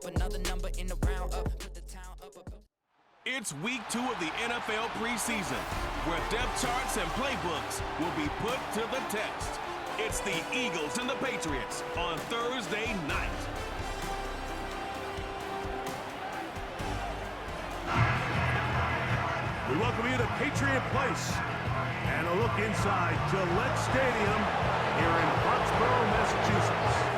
up, another number in the round up, put the town up. It's week 2 of the NFL preseason, where depth charts and playbooks will be put to the test. It's the Eagles and the Patriots on Thursday night. We welcome you to Patriot Place and a look inside Gillette Stadium here in Foxborough, Massachusetts.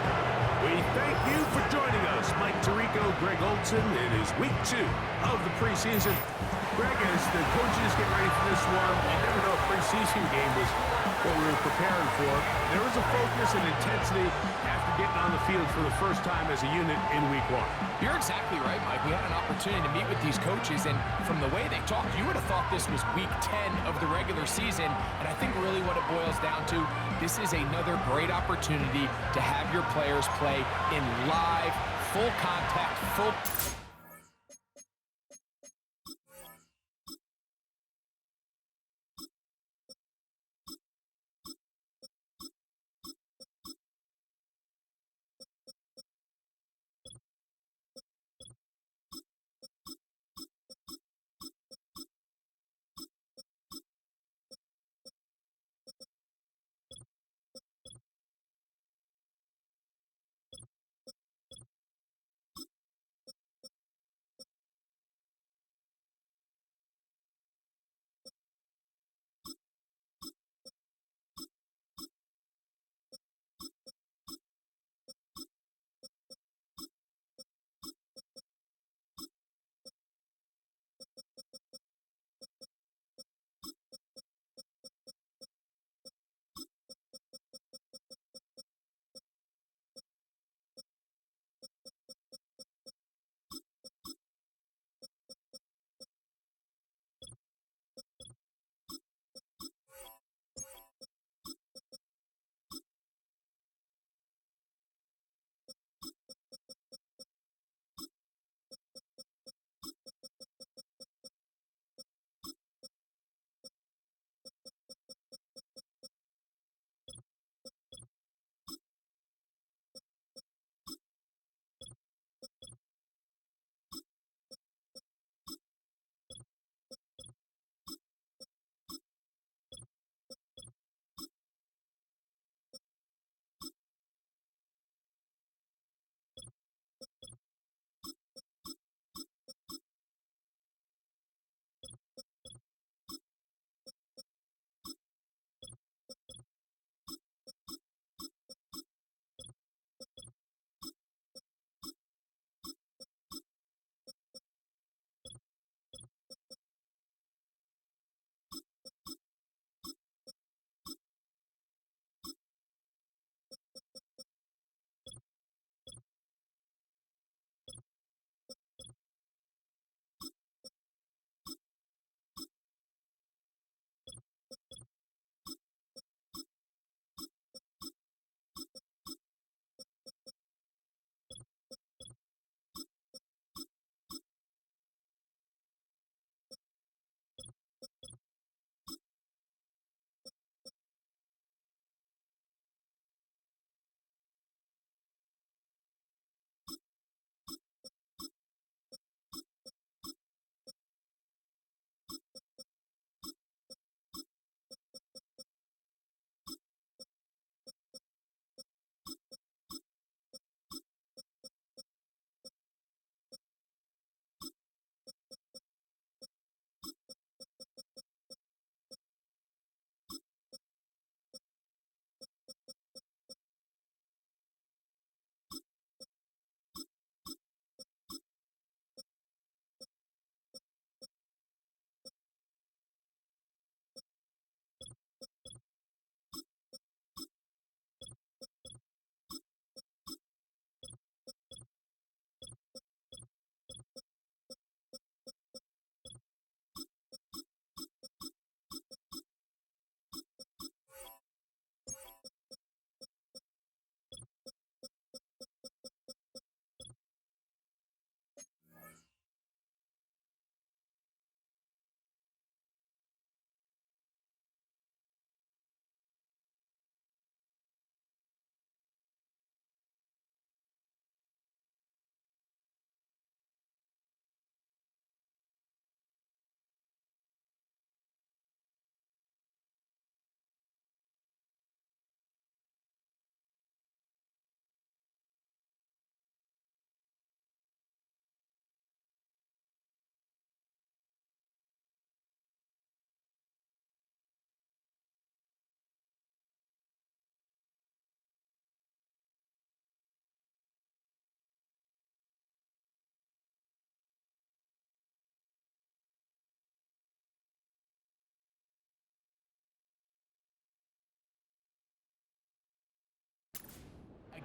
We thank you for joining us. Mike Tirico, Greg Olson. It is week 2 of the preseason. Greg, as the coaches get ready for this one, you never know if preseason game was what we were preparing for. There was a focus and intensity after getting on the field for the first time as a unit in week 1. You're exactly right, Mike. We had an opportunity to meet with these coaches, and from the way they talked, you would have thought this was week 10 of the regular season. And I think really what it boils down to, this is another great opportunity to have your players play in live, full contact, full...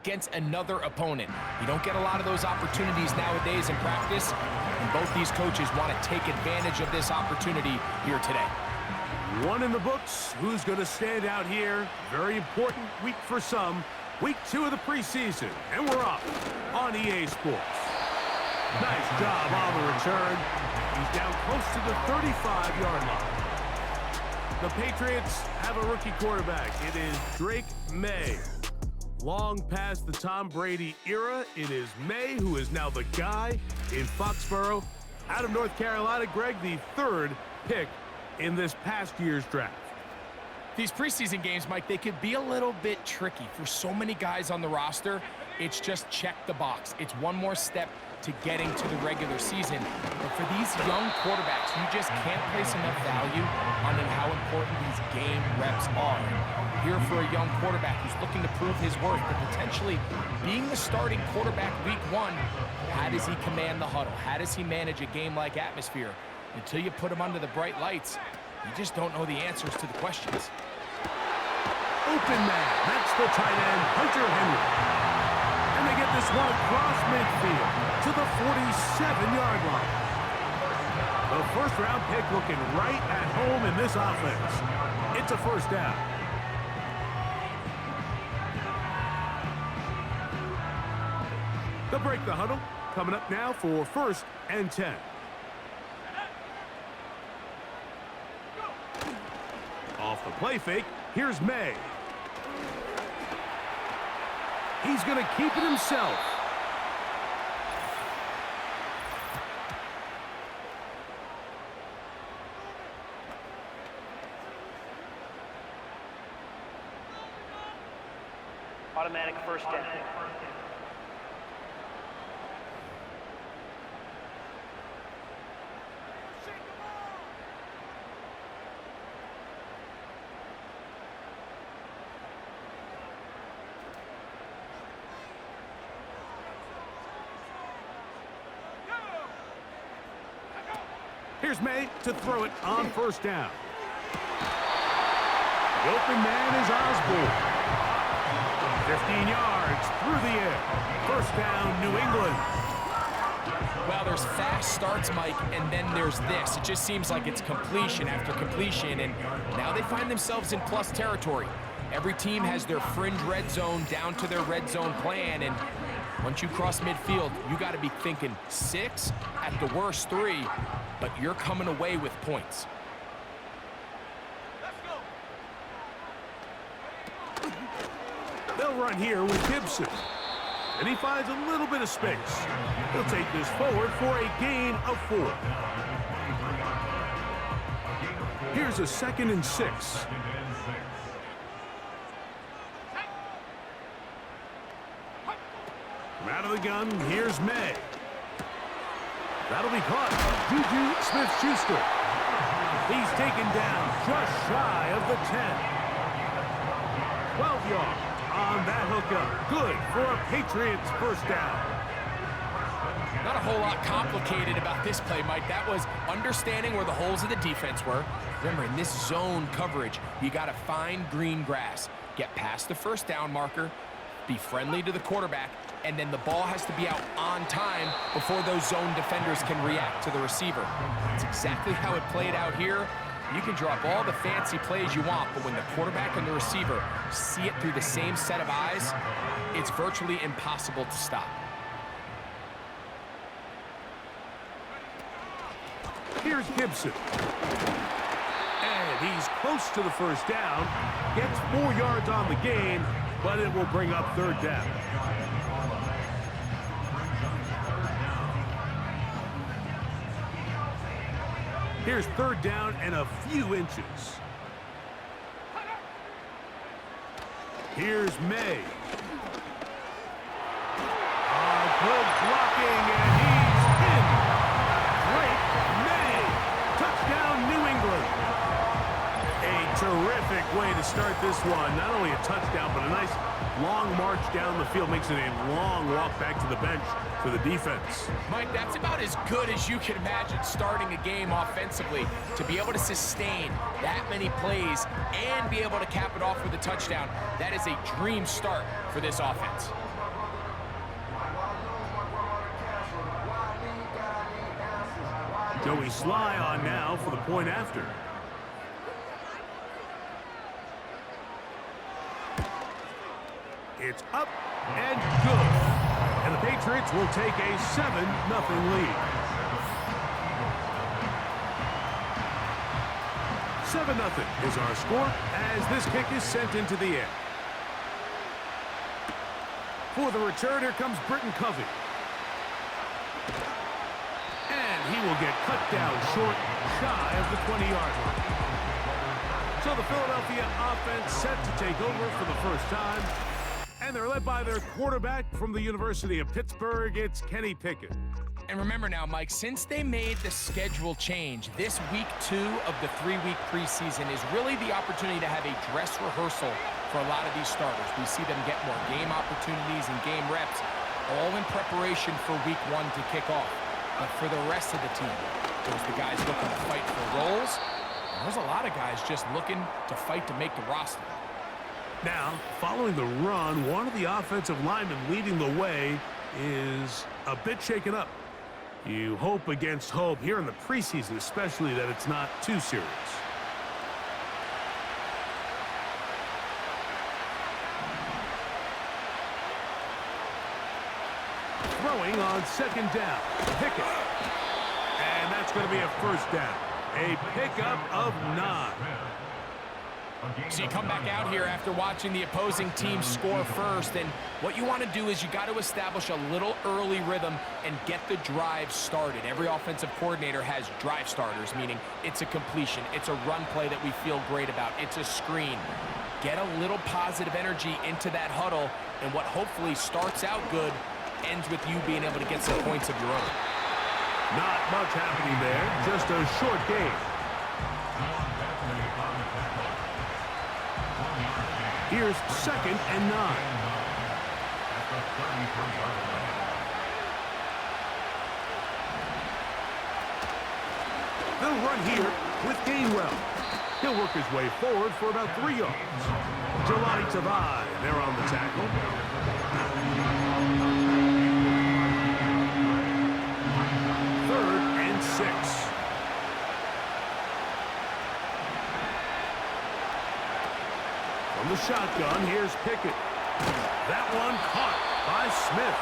against another opponent. You don't get a lot of those opportunities nowadays in practice, and both these coaches want to take advantage of this opportunity here today. One in the books. Who's going to stand out here? Very important week for some. Week 2 of the preseason, and we're up on EA Sports. Nice job on the return. He's down close to the 35-yard line. The Patriots have a rookie quarterback. It is Drake May. Long past the Tom Brady era, it is May who is now the guy in Foxborough. Out of North Carolina, Greg, the 3rd pick in this past year's draft. These preseason games, Mike, they could be a little bit tricky. For so many guys on the roster, it's just check the box. It's one more step to getting to the regular season. But for these young quarterbacks, you just can't place enough value on how important these game reps are. Here for a young quarterback who's looking to prove his worth, but potentially being the starting quarterback week 1, how does he command the huddle? How does he manage a game-like atmosphere? Until you put him under the bright lights, you just don't know the answers to the questions. Open man, that's the tight end, Hunter Henry. And they get this one across midfield to the 47-yard line. The first-round pick looking right at home in this offense. It's a first down. They'll break the huddle. Coming up now for 1st and 10. Off the play fake, here's May. He's going to keep it himself. Automatic first down. Here's May to throw it on first down. The open man is Osborne. 15 yards through the air. First down, New England. Well, there's fast starts, Mike, and then there's this. It just seems like it's completion after completion, and now they find themselves in plus territory. Every team has their fringe red zone down to their red zone plan, and once you cross midfield, you got to be thinking 6, at the worst 3, but you're coming away with points. They'll run here with Gibson. And he finds a little bit of space. He'll take this forward for a gain of 4. Here's a 2nd and 6. From out of the gun, here's May. That'll be caught. Juju Smith-Schuster. He's taken down just shy of the 10. 12 yards on that hookup. Good for a Patriots first down. Not a whole lot complicated about this play, Mike. That was understanding where the holes of the defense were. Remember, in this zone coverage, you got to find green grass. Get past the first down marker, be friendly to the quarterback, and then the ball has to be out on time before those zone defenders can react to the receiver. That's exactly how it played out here. You can drop all the fancy plays you want, but when the quarterback and the receiver see it through the same set of eyes, it's virtually impossible to stop. Here's Gibson. And he's close to the first down. Gets 4 yards on the gain, but it will bring up 3rd down. Here's 3rd down and a few inches. Here's May. Good blocking, and he's in. Great May. Touchdown, New England. A terrific way to start this one. Not only a touchdown, but a nice long march down the field. Makes it a long walk back to the bench for the defense. Mike, that's about as good as you can imagine starting a game offensively. To be able to sustain that many plays and be able to cap it off with a touchdown, that is a dream start for this offense. Joey Sly on now for the point after. It's up and good. And the Patriots will take a 7-0 lead. 7-0 is our score as this kick is sent into the air. For the return, here comes Britton Covey. And he will get cut down short, shy of the 20-yard line. So the Philadelphia offense set to take over for the first time. And they're led by their quarterback from the University of Pittsburgh. It's Kenny Pickett. And remember now, Mike, since they made the schedule change, this week 2 of the 3-week preseason is really the opportunity to have a dress rehearsal for a lot of these starters. We see them get more game opportunities and game reps, all in preparation for week 1 to kick off. But for the rest of the team, there's the guys looking to fight for roles, and there's a lot of guys just looking to fight to make the roster. Now, following the run, one of the offensive linemen leading the way is a bit shaken up. You hope against hope here in the preseason, especially, that it's not too serious. Throwing on second down. Pickett. And that's going to be a first down. A pickup of 9. So you come back out here after watching the opposing team score first, and what you want to do is you got to establish a little early rhythm and get the drive started. Every offensive coordinator has drive starters, meaning it's a completion, it's a run play that we feel great about, it's a screen. Get a little positive energy into that huddle, and what hopefully starts out good ends with you being able to get some points of your own. Not much happening there, just a short game. Here's 2nd and 9. They'll run here with Gainwell. He'll work his way forward for about 3 yards. Jelani Tavai there on the tackle. Third and 6. From the shotgun, here's Pickett. That one caught by Smith.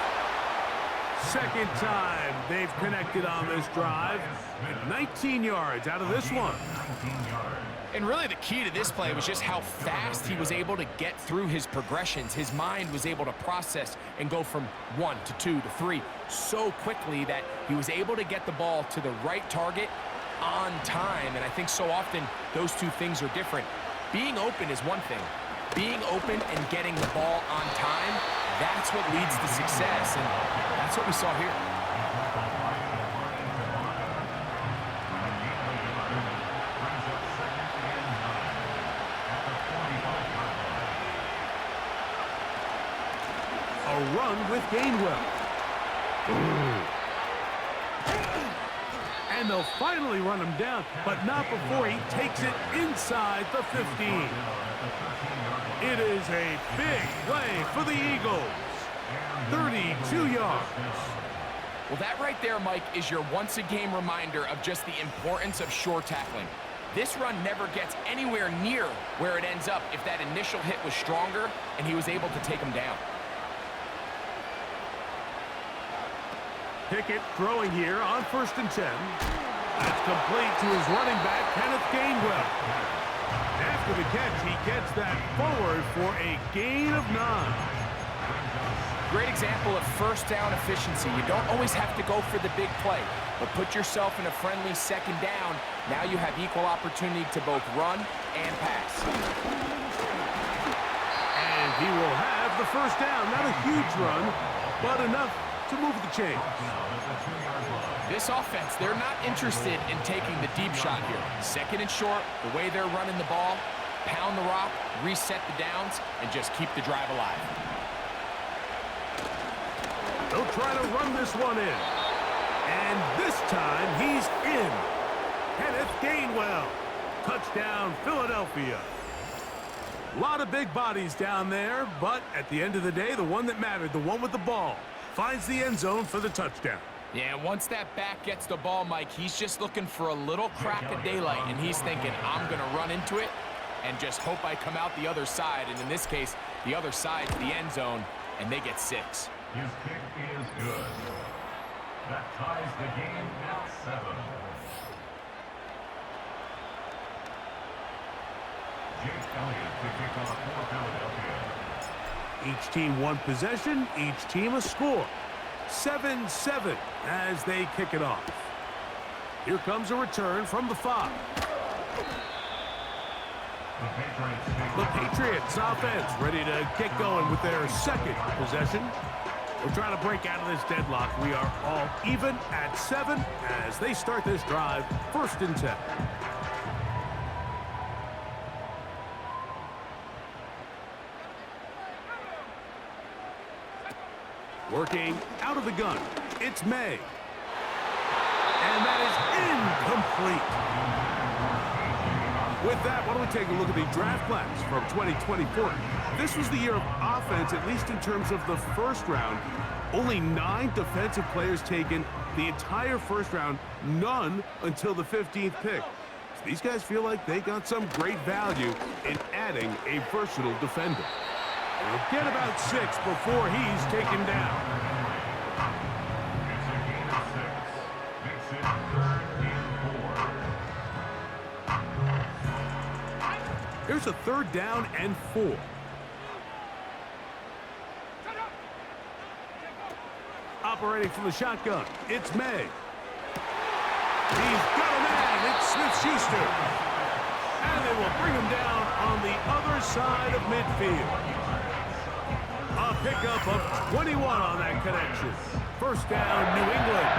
Second time they've connected on this drive. 19 yards out of this one. And really the key to this play was just how fast he was able to get through his progressions. His mind was able to process and go from 1 to 2 to 3 so quickly that he was able to get the ball to the right target on time. And I think so often those two things are different. Being open is one thing. Being open and getting the ball on time, that's what leads to success, and that's what we saw here. A run with Gainwell. And they'll finally run him down, but not before he takes it inside the 15. It is a big play for the Eagles. 32 yards. Well, that right there, Mike, is your once-a-game reminder of just the importance of shore tackling. This run never gets anywhere near where it ends up if that initial hit was stronger and he was able to take him down. Pickett throwing here on 1st and 10. That's complete to his running back, Kenneth Gainwell. After the catch, he gets that forward for a gain of 9. Great example of first down efficiency. You don't always have to go for the big play, but put yourself in a friendly second down. Now you have equal opportunity to both run and pass. And he will have the first down. Not a huge run, but enough to move the chains. This offense, they're not interested in taking the deep shot here. 2nd and short, the way they're running the ball, pound the rock, reset the downs, and just keep the drive alive. They'll try to run this one in. And this time, he's in. Kenneth Gainwell. Touchdown, Philadelphia. A lot of big bodies down there, but at the end of the day, the one that mattered, the one with the ball, finds the end zone for the touchdown. Yeah, once that back gets the ball, Mike, he's just looking for a little crack of daylight, and he's thinking, I'm going to run into it and just hope I come out the other side. And in this case, the other side's the end zone, and they get 6. His kick is good. That ties the game at 7. Jake Elliott to kick off for Philadelphia. Each team one possession, each team a score. 7-7 as they kick it off. Here comes a return from the 5. The Patriots offense ready to get going with their second possession. We're trying to break out of this deadlock. We are all even at 7 as they start this drive, 1st and 10. Working out of the gun, it's May. And that is incomplete. With that, why don't we take a look at the draft class from 2024. This was the year of offense, at least in terms of the first round. Only 9 defensive players taken the entire first round, none until the 15th pick. So these guys feel like they got some great value in adding a versatile defender. And he'll get about 6 before he's taken down. It's a gain of 6. Makes it 3rd and 4. Here's a 3rd down and 4. Operating from the shotgun, it's May. He's got a man, it's Smith-Schuster. And they will bring him down on the other side of midfield. A pickup of 21 on that connection. 1st down, New England.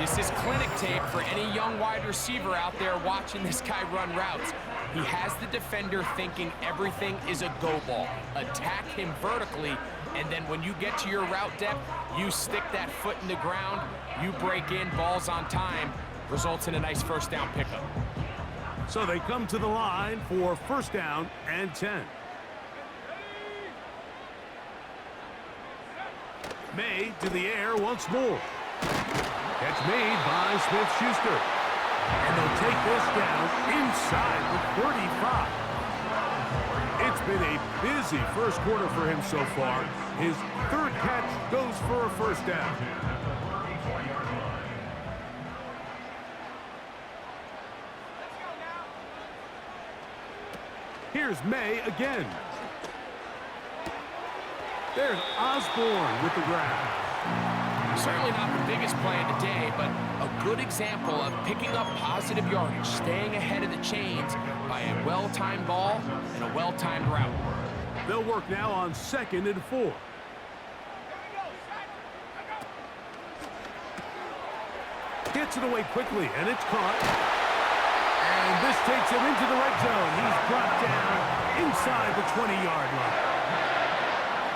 This is clinic tape for any young wide receiver out there watching this guy run routes. He has the defender thinking everything is a go ball. Attack him vertically, and then when you get to your route depth, you stick that foot in the ground, you break in, balls on time, results in a nice 1st down pickup. So they come to the line for 1st down and 10. May to the air once more. Catch made by Smith-Schuster. And they'll take this down inside the 35. It's been a busy 1st quarter for him so far. His 3rd catch goes for a 1st down. Here's May again. There's Osborne with the grab. Certainly not the biggest play of the day, but a good example of picking up positive yardage, staying ahead of the chains by a well-timed ball and a well-timed route. They'll work now on 2nd and 4. Gets it away quickly, and it's caught. And this takes him into the red zone. He's brought down inside the 20-yard line.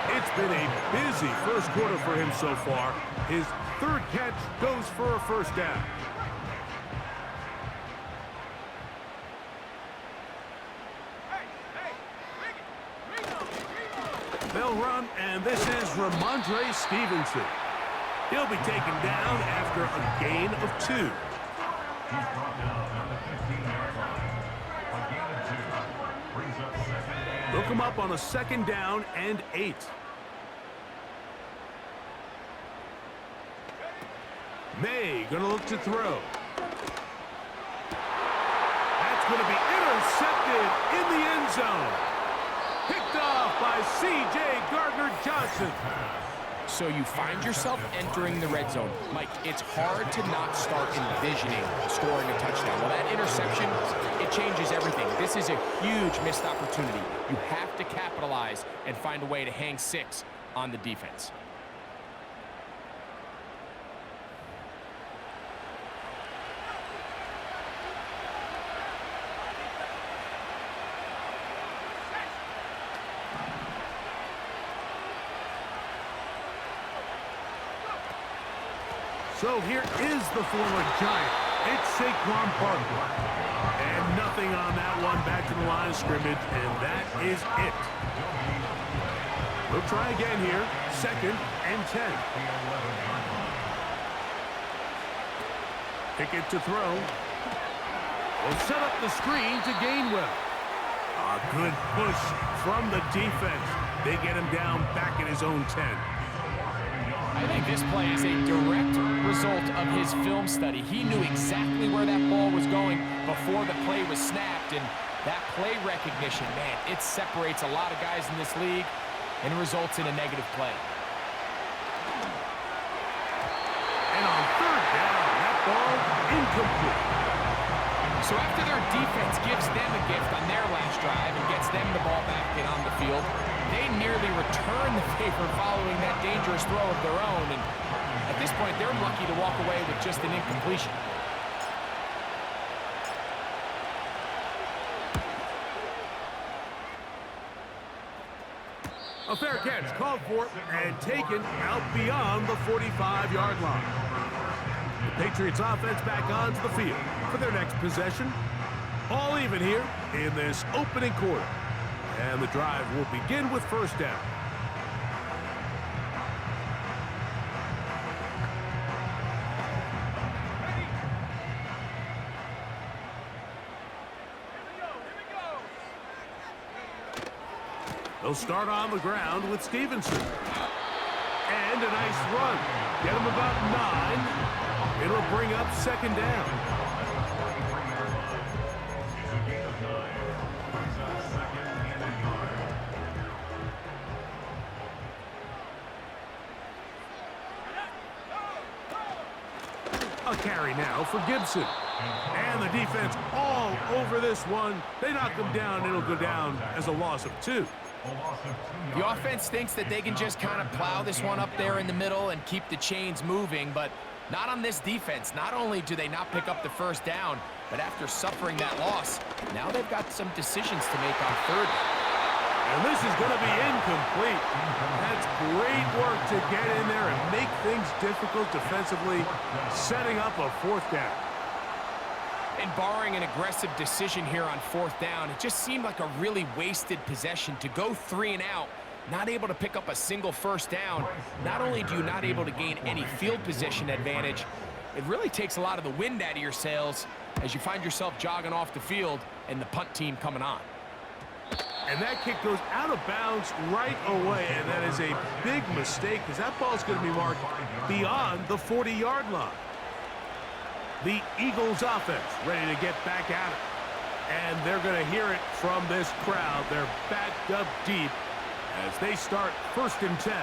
It's been a busy 1st quarter for him so far. His 3rd catch goes for a 1st down. They'll run, and this is Ramondre Stevenson. He'll be taken down after a gain of 2. He's brought down on the 15-yard line. A gain of 2 brings up 2nd and They'll come up on a 2nd down and 8. May gonna look to throw. That's gonna be intercepted in the end zone. Picked off by C.J. Gardner-Johnson. So you find yourself entering the red zone. Mike, it's hard to not start envisioning scoring a touchdown. Well, that interception, it changes everything. This is a huge missed opportunity. You have to capitalize and find a way to hang 6 on the defense. So here is the former Giant. It's Saquon Barkley. And nothing on that one, back to the line of scrimmage, and that is it. We'll try again here, 2nd and 10. Pickett to throw. Will set up the screen to Gainwell. A good push from the defense. They get him down back at his own 10. I think this play is a direct result of his film study. He knew exactly where that ball was going before the play was snapped, and that play recognition, man, it separates a lot of guys in this league and results in a negative play. And on third down, that ball incomplete. So after their defense gives them a gift on their last drive and gets them the ball back and on the field, they nearly return the favor following that dangerous throw of their own. And at this point, they're lucky to walk away with just an incompletion. A fair catch called for and taken out beyond the 45-yard line. The Patriots offense back onto the field for their next possession. All even here in this opening quarter. And the drive will begin with first down. They'll start on the ground with Stevenson. And a nice run. Get him about 9. It'll bring up second down. A carry now for Gibson. And the defense all over this one. They knock him down. It'll go down as a loss of 2. The offense thinks that they can just kind of plow this one up there in the middle and keep the chains moving, but not on this defense. Not only do they not pick up the first down, but after suffering that loss, now they've got some decisions to make on third. And this is going to be incomplete. That's great work to get in there and make things difficult defensively, setting up a fourth down. And barring an aggressive decision here on fourth down, it just seemed like a really wasted possession to go 3 and out, not able to pick up a single first down. Not only do you not able to gain any field position advantage, it really takes a lot of the wind out of your sails as you find yourself jogging off the field and the punt team coming on. And that kick goes out of bounds right away, and that is a big mistake because that ball is going to be marked beyond the 40-yard line. The Eagles offense ready to get back at it. And they're going to hear it from this crowd. They're backed up deep as they start first and 10.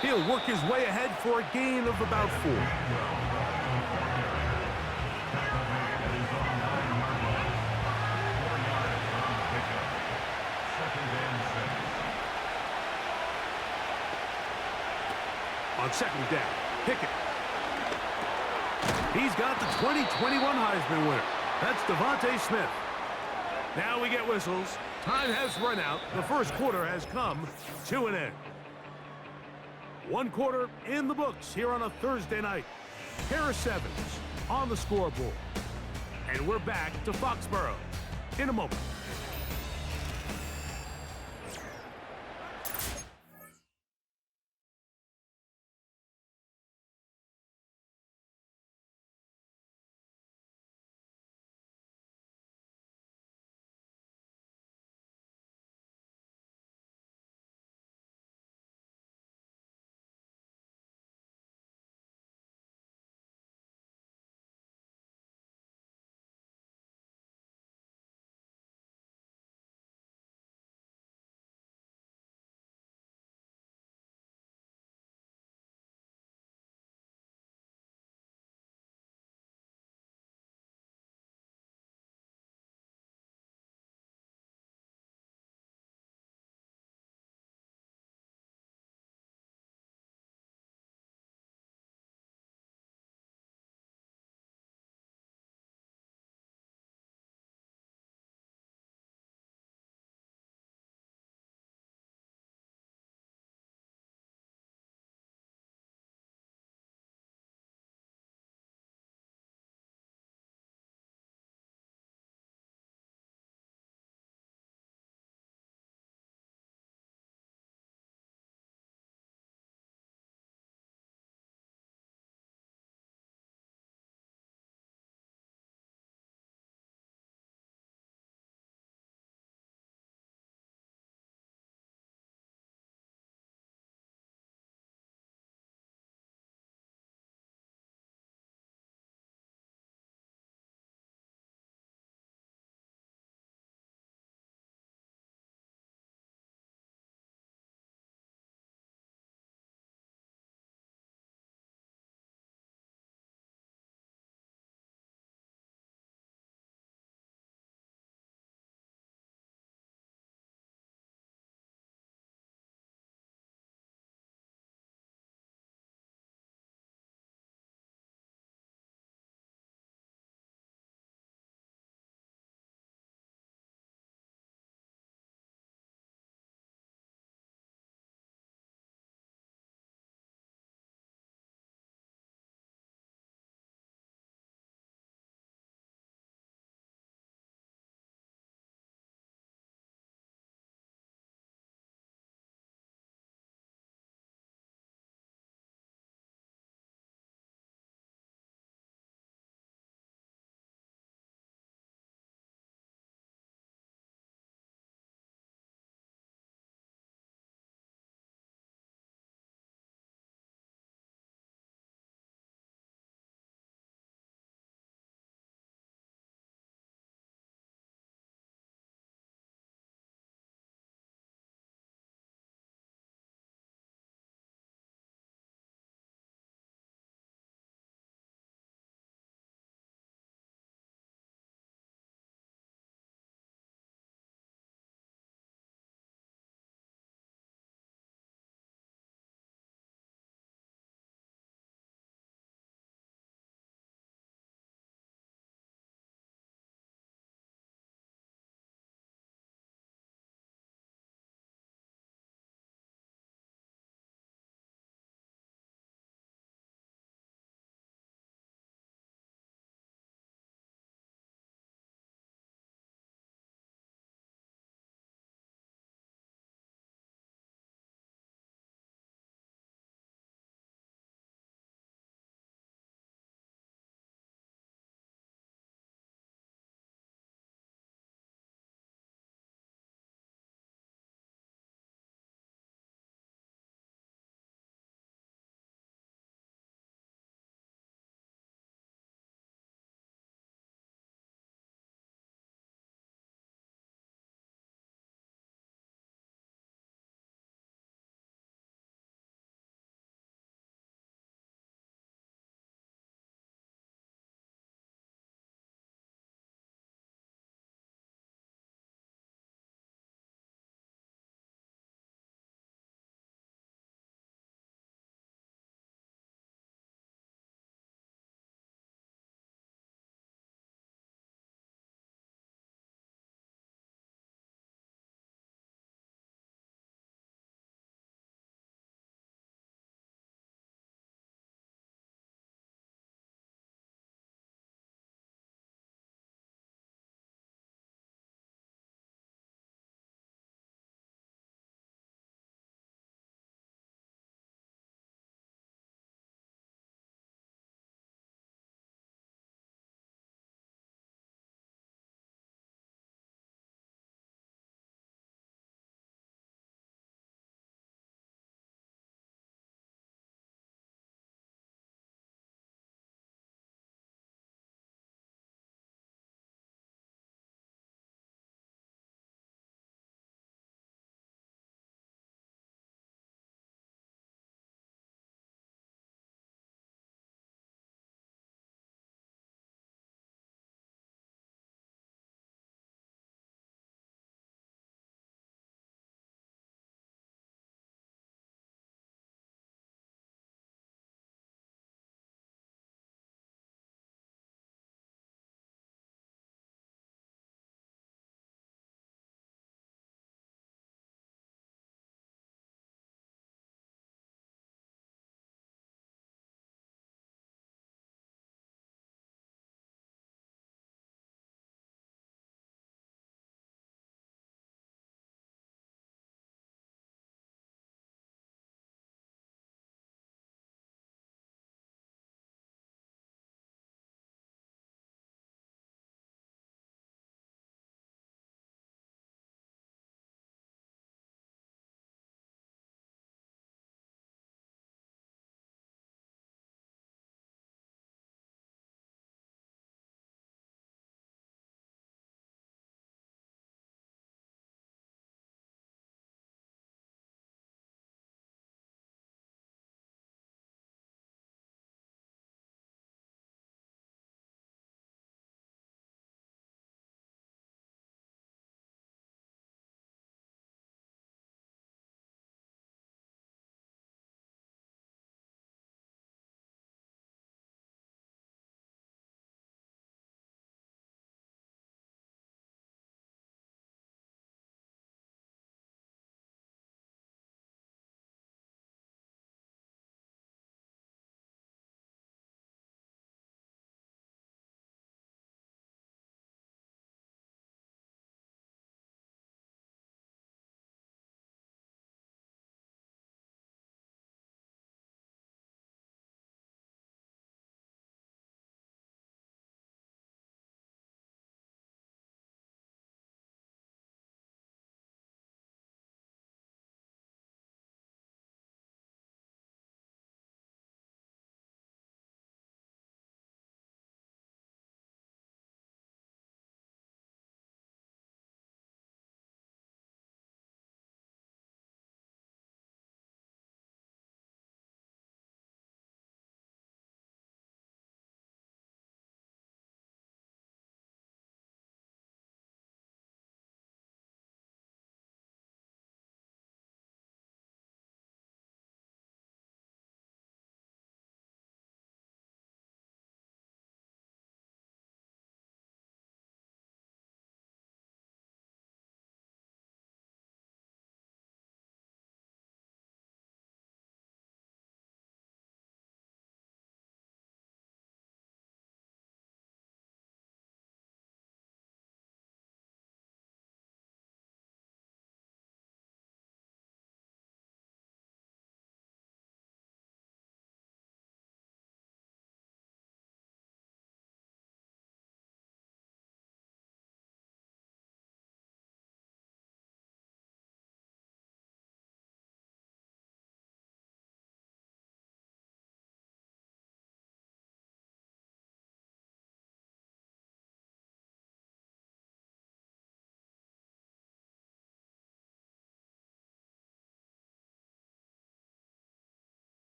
He'll work his way ahead for a gain of about 4. On second down, Pickett. He's got the 2021 Heisman winner. That's Devontae Smith. Now we get whistles. Time has run out. The first quarter has come to an end. One quarter in the books here on a Thursday night. Harris Evans on the scoreboard. And we're back to Foxborough in a moment.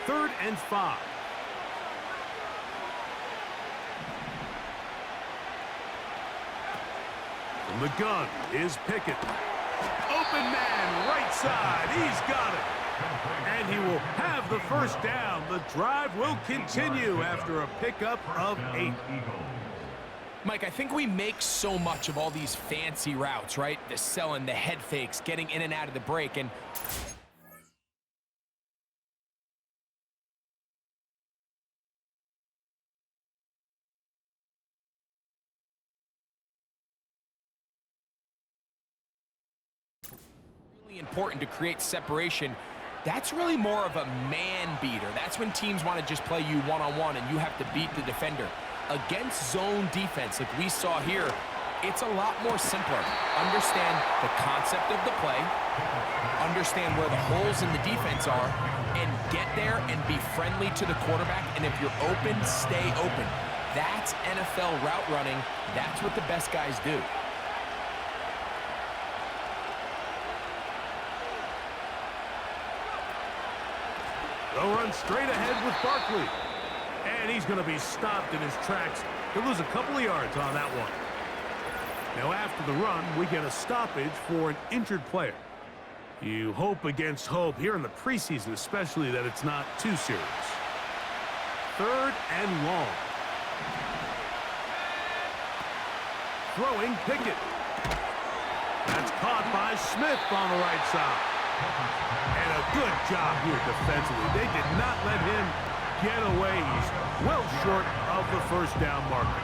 3rd and 5. From the gun is Pickett. Open man, right side. He's got it. And he will have the first down. The drive will continue after a pickup of 8. Mike, I think we make so much of all these fancy routes, right? The selling, the head fakes, getting in and out of the break, and really important to create separation. That's really more of a man beater. That's when teams want to just play you one-on-one and you have to beat the defender. Against zone defense like we saw here, it's a lot more simpler. Understand the concept of the play, understand where the holes in the defense are, and get there and be friendly to the quarterback, and if you're open, stay open. That's NFL route running. That's what the best guys do. They'll run straight ahead with Barkley. And he's going to be stopped in his tracks. He'll lose a couple of yards on that one. Now after the run, we get a stoppage for an injured player. You hope against hope here in the preseason, especially that it's not too serious. 3rd and long. Throwing Pickett. That's caught by Smith on the right side. And a good job here defensively. They did not let him get away. He's well short of the first down marker.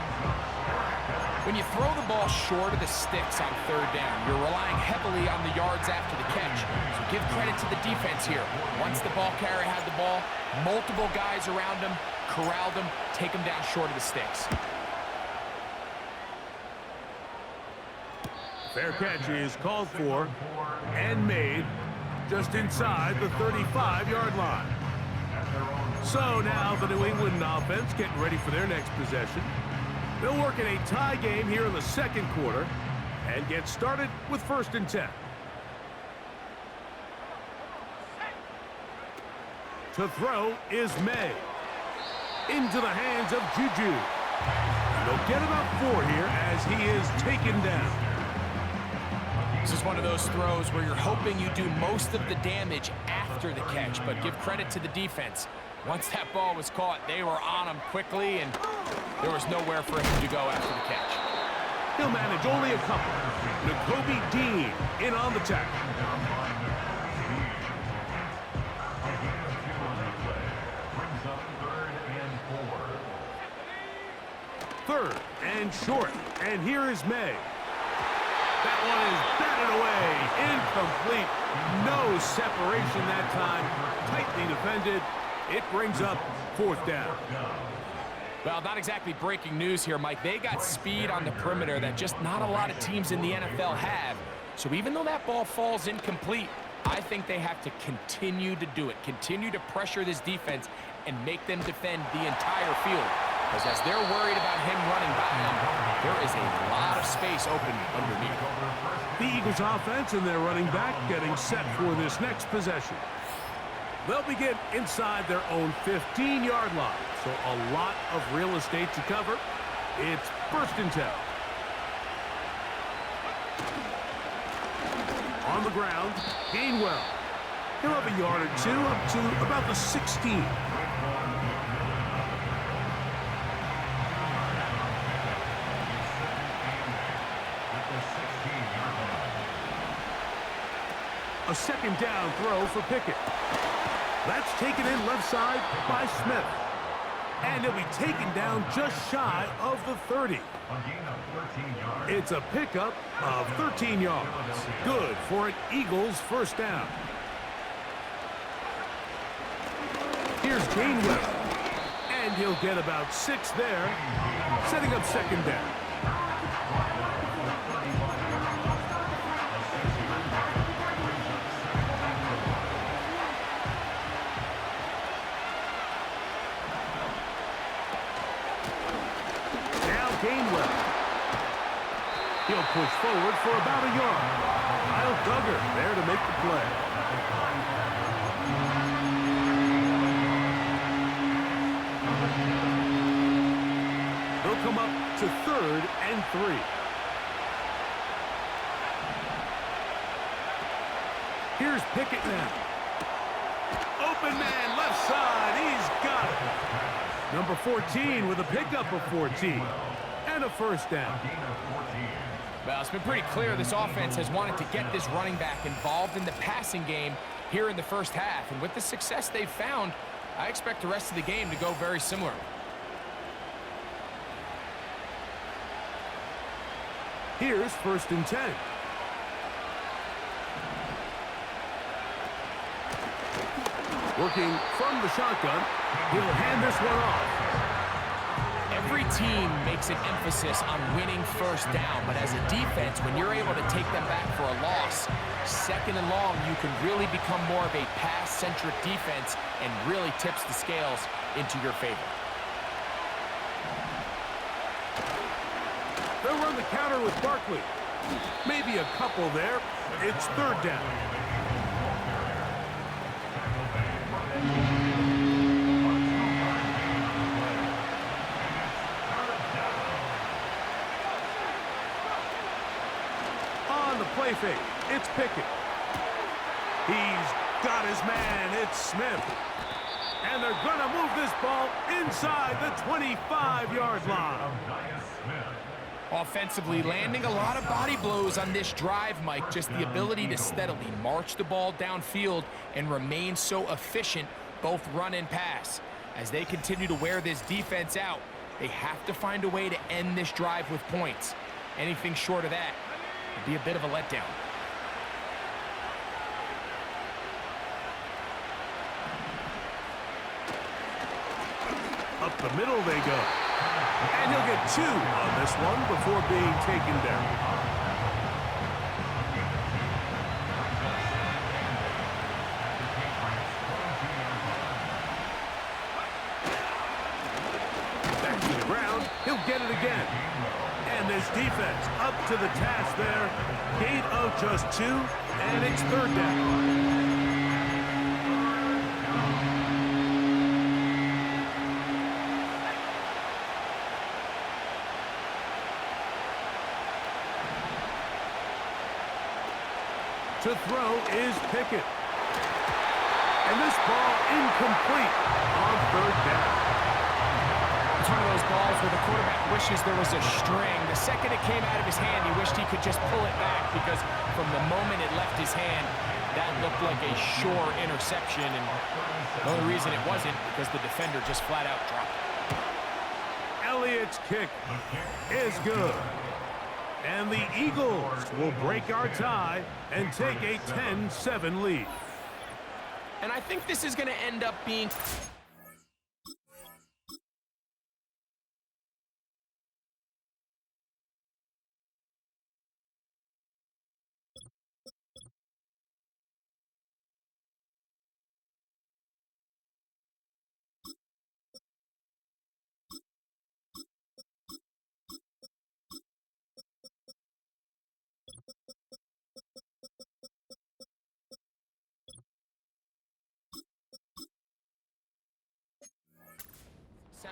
When you throw the ball short of the sticks on 3rd down, you're relying heavily on the yards after the catch. So give credit to the defense here. Once the ball carrier had the ball, multiple guys around him, corralled him, take him down short of the sticks. Fair catch is called for and made just inside the 35-yard line. So now the New England offense getting ready for their next possession. They'll work in a tie game here in the 2nd quarter and get started with 1st and 10. To throw is May. Into the hands of Juju. And they'll get about 4 here as he is taken down. This is one of those throws where you're hoping you do most of the damage after the catch, but give credit to the defense. Once that ball was caught, they were on him quickly, and there was nowhere for him to go after the catch. He'll manage only a couple. N'Kobe Dean in on the tackle. 3rd and short, and here is May. That one is batted away, incomplete. No separation that time, tightly defended. It brings up 4th down. Well, not exactly breaking news here, Mike. They got speed on the perimeter that just not a lot of teams in the NFL have. So even though that ball falls incomplete, I think they have to continue to do it, continue to pressure this defense and make them defend the entire field. Because as they're worried about him running by them, there is a lot of space open underneath. The Eagles offense and their running back getting set for this next possession. They'll begin inside their own 15-yard line, so a lot of real estate to cover. It's 1st and 10. On the ground, Gainwell. He'll have a yard or 2 up to about the 16. A 2nd down throw for Pickett. That's taken in left side by Smith. And he'll be taken down just shy of the 30. It's a pickup of 13 yards. Good for an Eagles 1st down. Here's Gainwell. And he'll get about 6 there, setting up 2nd down. Gainwell. He'll push forward for about a yard. Kyle Duggar there to make the play. They'll come up to 3rd and 3. Here's Pickett now. Open man, left side. He's got it. Number 14 with a pickup of 14. And a first down. Well, it's been pretty clear this offense has wanted to get this running back involved in the passing game here in the first half. And with the success they've found, I expect the rest of the game to go very similar. Here's 1st and 10. Working from the shotgun, he'll hand this one off. Every team makes an emphasis on winning first down, but as a defense, when you're able to take them back for a loss, 2nd and long, you can really become more of a pass-centric defense and really tips the scales into your favor. They'll run the counter with Barkley. Maybe a couple there. It's 3rd down. On the play fake, it's Pickett. He's got his man. It's Smith. And they're going to move this ball inside the 25-yard line. Offensively, landing a lot of body blows on this drive, Mike. Just the ability to steadily march the ball downfield and remain so efficient, both run and pass. As they continue to wear this defense out, they have to find a way to end this drive with points. Anything short of that would be a bit of a letdown. Up the middle they go. And he'll get 2 on this one before being taken down. Back to the ground. He'll get it again. And this defense up to the task there. Gain of just 2, and it's 3rd down. To throw is Pickett. And this ball incomplete on 3rd down. It's one of those balls where the quarterback wishes there was a string. The second it came out of his hand, he wished he could just pull it back because from the moment it left his hand, that looked like a sure interception. And the only reason it wasn't because the defender just flat out dropped it. Elliott's kick is good. And the Eagles will break our tie and take a 10-7 lead. And I think this is going to end up being...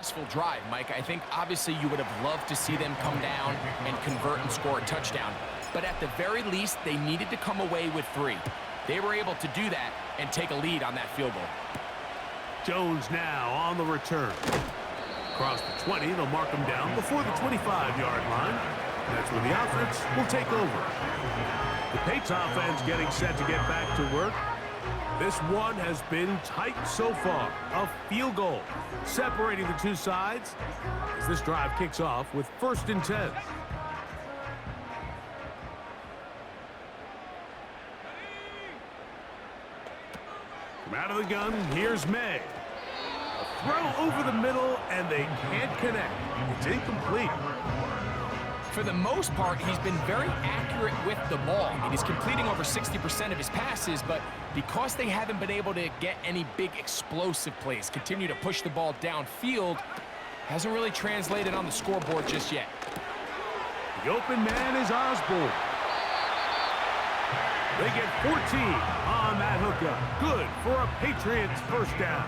successful drive, Mike. I think obviously you would have loved to see them come down and convert and score a touchdown. But at the very least, they needed to come away with 3. They were able to do that and take a lead on that field goal. Jones now on the return. Across the 20, they'll mark him down before the 25-yard line. That's where the offense will take over. The Patriots offense getting set to get back to work. This one has been tight so far. A field goal separating the two sides as this drive kicks off with 1st and 10. From out of the gun, here's May. A throw over the middle, and they can't connect. It's incomplete. For the most part, he's been very accurate with the ball. I mean, he's completing over 60% of his passes, but because they haven't been able to get any big explosive plays, continue to push the ball downfield, hasn't really translated on the scoreboard just yet. The open man is Osborne. They get 14 on that hookup. Good for a Patriots first down.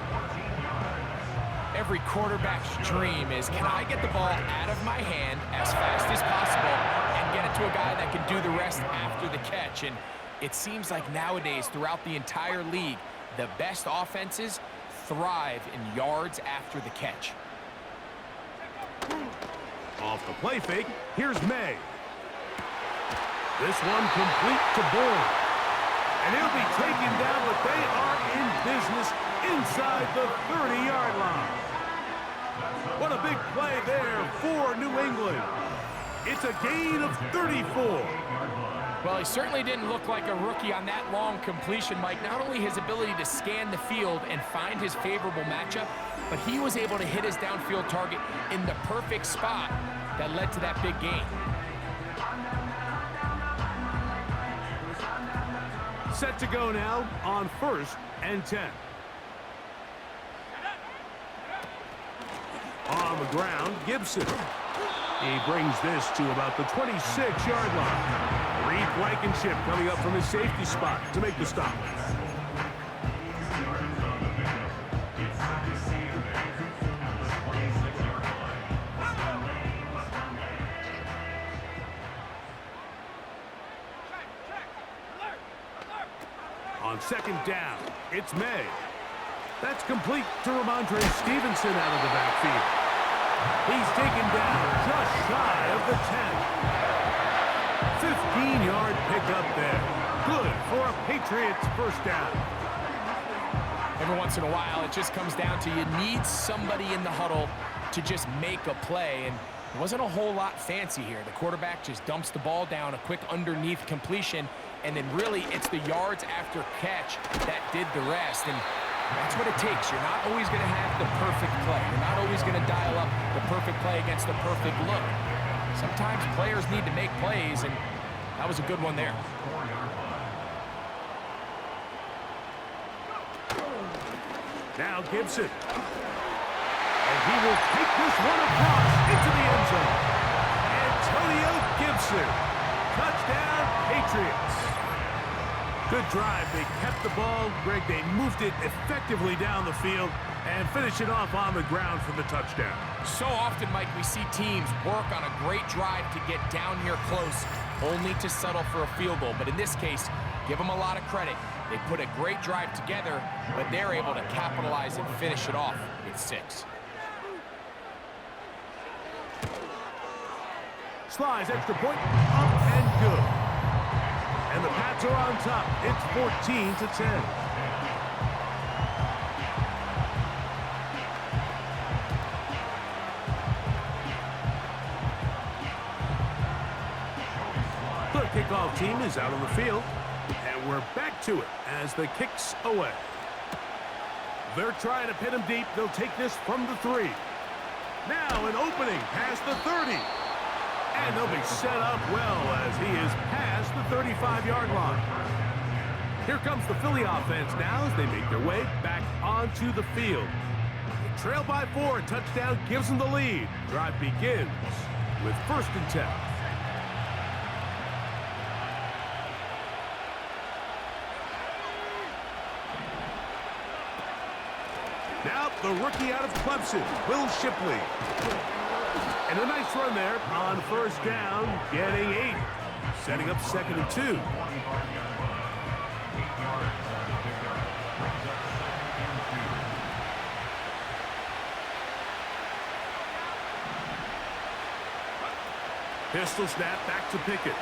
Every quarterback's dream is, can I get the ball out of my hand as fast as possible and get it to a guy that can do the rest after the catch? And it seems like nowadays, throughout the entire league, the best offenses thrive in yards after the catch. Off the play fake, here's May. This one complete to Bourne. And he'll be taken down, but they are in business inside the 30-yard line. What a big play there for New England. It's a gain of 34. Well, he certainly didn't look like a rookie on that long completion, Mike. Not only his ability to scan the field and find his favorable matchup, but he was able to hit his downfield target in the perfect spot that led to that big gain. Set to go now on 1st and 10. On the ground, Gibson. He brings this to about the 26-yard line. Reed Blankenship coming up from his safety spot to make the stop. On 2nd down, it's May. That's complete to Ramondre Stevenson out of the backfield. He's taken down just shy of the 10. 15-yard pickup there. Good for a Patriots first down. Every once in a while, it just comes down to you need somebody in the huddle to just make a play, and it wasn't a whole lot fancy here. The quarterback just dumps the ball down, a quick underneath completion, and then really it's the yards after catch that did the rest. And that's what it takes. You're not always going to have the perfect play. You're not always going to dial up the perfect play against the perfect look. Sometimes players need to make plays, and that was a good one there. Now Gibson. And he will take this one across into the end zone. Antonio Gibson. Touchdown, Patriots. Good drive. They kept the ball. Greg, they moved it effectively down the field and finish it off on the ground for the touchdown. So often, Mike, we see teams work on a great drive to get down here close, only to settle for a field goal. But in this case, give them a lot of credit. They put a great drive together, but they're able to capitalize and finish it off with 6. Slides, extra point, up and good. And the Pats are on top. It's 14-10. The kickoff team is out on the field. And we're back to it as the kick's away. They're trying to pin him deep. They'll take this from the 3. Now an opening past the 30. And they'll be set up well as he is past the 35-yard line. Here comes the Philly offense now as they make their way back onto the field. They trail by 4. Touchdown gives them the lead. Drive begins with 1st and 10. Now the rookie out of Clemson, Will Shipley. And a nice run there on 1st down, getting 8. Setting up 2nd and 2. Pistol snap back to Pickett.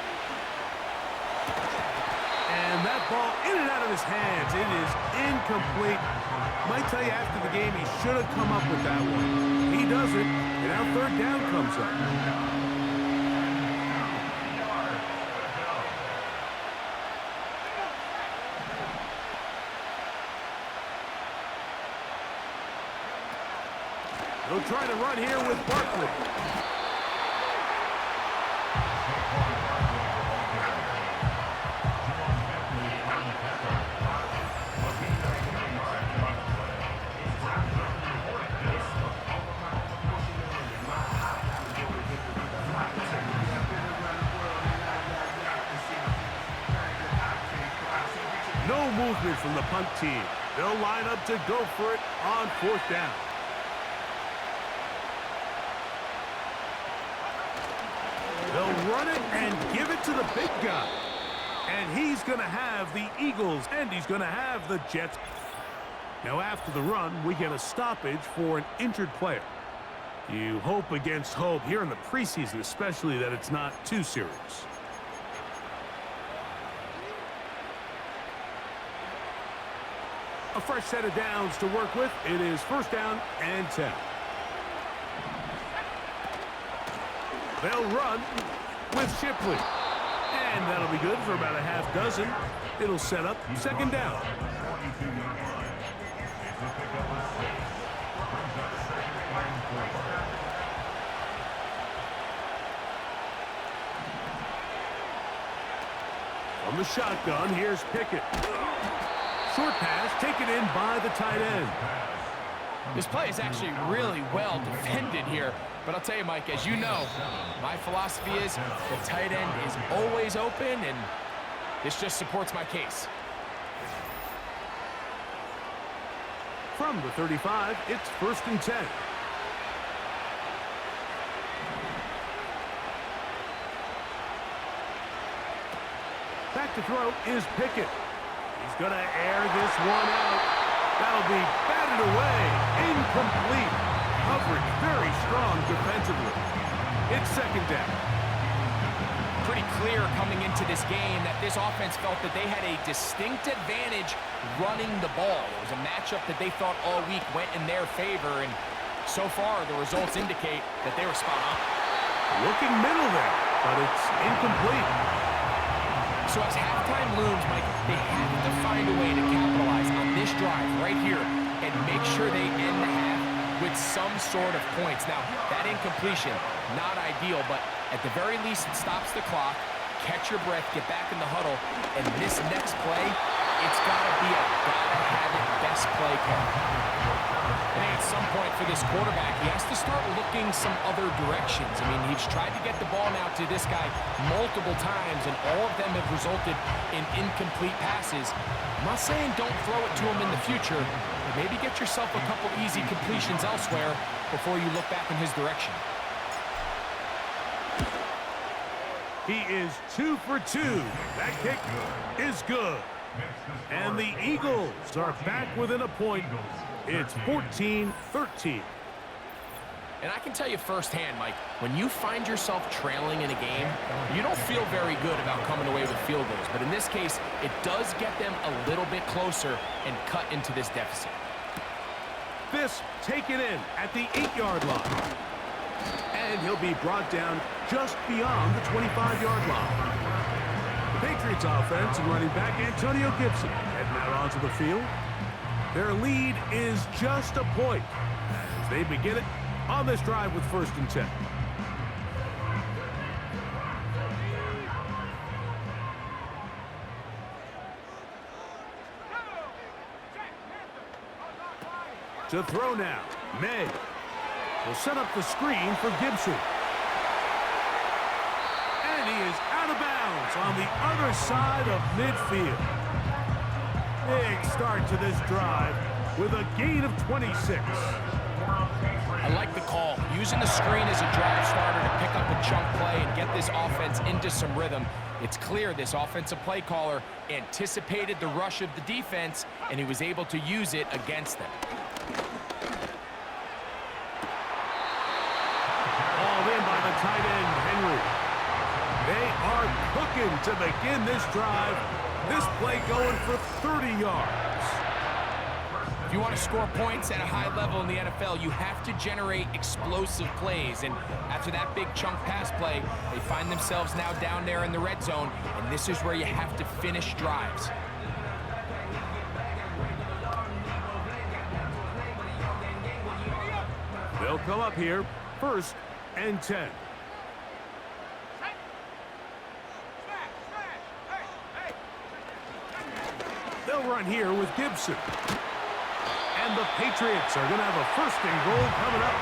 And that ball in and out of his hands. It is incomplete. Might tell you after the game he should have come up with that one. He doesn't, and now 3rd down comes up. They'll try to run here with Barkley. No movement from the punt team. They'll line up to go for it on 4th down. They'll run it and give it to the big guy. And he's going to have the Eagles, and he's going to have the Jets. Now, after the run, we get a stoppage for an injured player. You hope against hope here in the preseason, especially that it's not too serious. A fresh set of downs to work with. It is first down and 10. They'll run with Shipley. And that'll be good for about a half dozen. It'll set up second down. From the shotgun, here's Pickett. Short pass taken in by the tight end. This play is actually really well defended here. But I'll tell you, Mike, as you know, my philosophy is the tight end is always open, and this just supports my case. From the 35, it's first and 10. Back to throw is Pickett. He's going to air this one out. That'll be batted away. Incomplete. Coverage very strong defensively. It's second down. Pretty clear coming into this game that this offense felt that they had a distinct advantage running the ball. It was a matchup that they thought all week went in their favor, and so far the results indicate that they were spot on. Looking middle there, but it's incomplete. So as halftime looms, Mike, they have to find a way to capitalize on this drive right here and make sure they end the half with some sort of points. Now, that incompletion, not ideal, but at the very least, it stops the clock. Catch your breath, get back in the huddle, and this next play, it's got to be a gotta-have-it best play call. I think at some point for this quarterback, he has to start looking some other directions. I mean, he's tried to get the ball now to this guy multiple times, and all of them have resulted in incomplete passes. I'm not saying don't throw it to him in the future, but maybe get yourself a couple easy completions elsewhere before you look back in his direction. He is 2 for 2. That kick is good. And the Eagles are back within a point. It's 14-13. And I can tell you firsthand, Mike, when you find yourself trailing in a game, you don't feel very good about coming away with field goals. But in this case, it does get them a little bit closer and cut into this deficit. This taken in at the 8-yard line. And he'll be brought down just beyond the 25-yard line. The Patriots offense and running back Antonio Gibson heading out onto the field. Their lead is just a point as they begin it on this drive with first and 10. To throw now, May will set up the screen for Gibson. And he is out of bounds on the other side of midfield. Big start to this drive with a gain of 26. I like the call. Using the screen as a drive starter to pick up a chunk play and get this offense into some rhythm. It's clear this offensive play caller anticipated the rush of the defense, and he was able to use it against them. Hauled in by the tight end, Henry. They are cooking to begin this drive. This play going for 30 yards. If you want to score points at a high level in the NFL, you have to generate explosive plays. And after that big chunk pass play, they find themselves now down there in the red zone, and this is where you have to finish drives. They'll come up here, first and 10. They'll run here with Gibson. And the Patriots are going to have a first and goal coming up.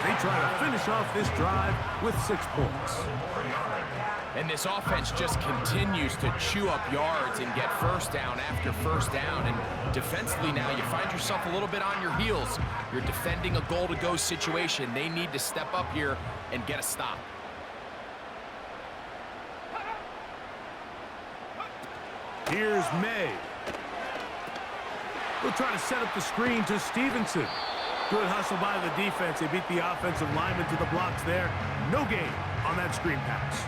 They try to finish off this drive with 6 points. And this offense just continues to chew up yards and get first down after first down. And defensively now, you find yourself a little bit on your heels. You're defending a goal-to-go situation. They need to step up here and get a stop. Here's May. We'll try to set up the screen to Stevenson. Good hustle by the defense. They beat the offensive lineman to the blocks there. No gain on that screen pass.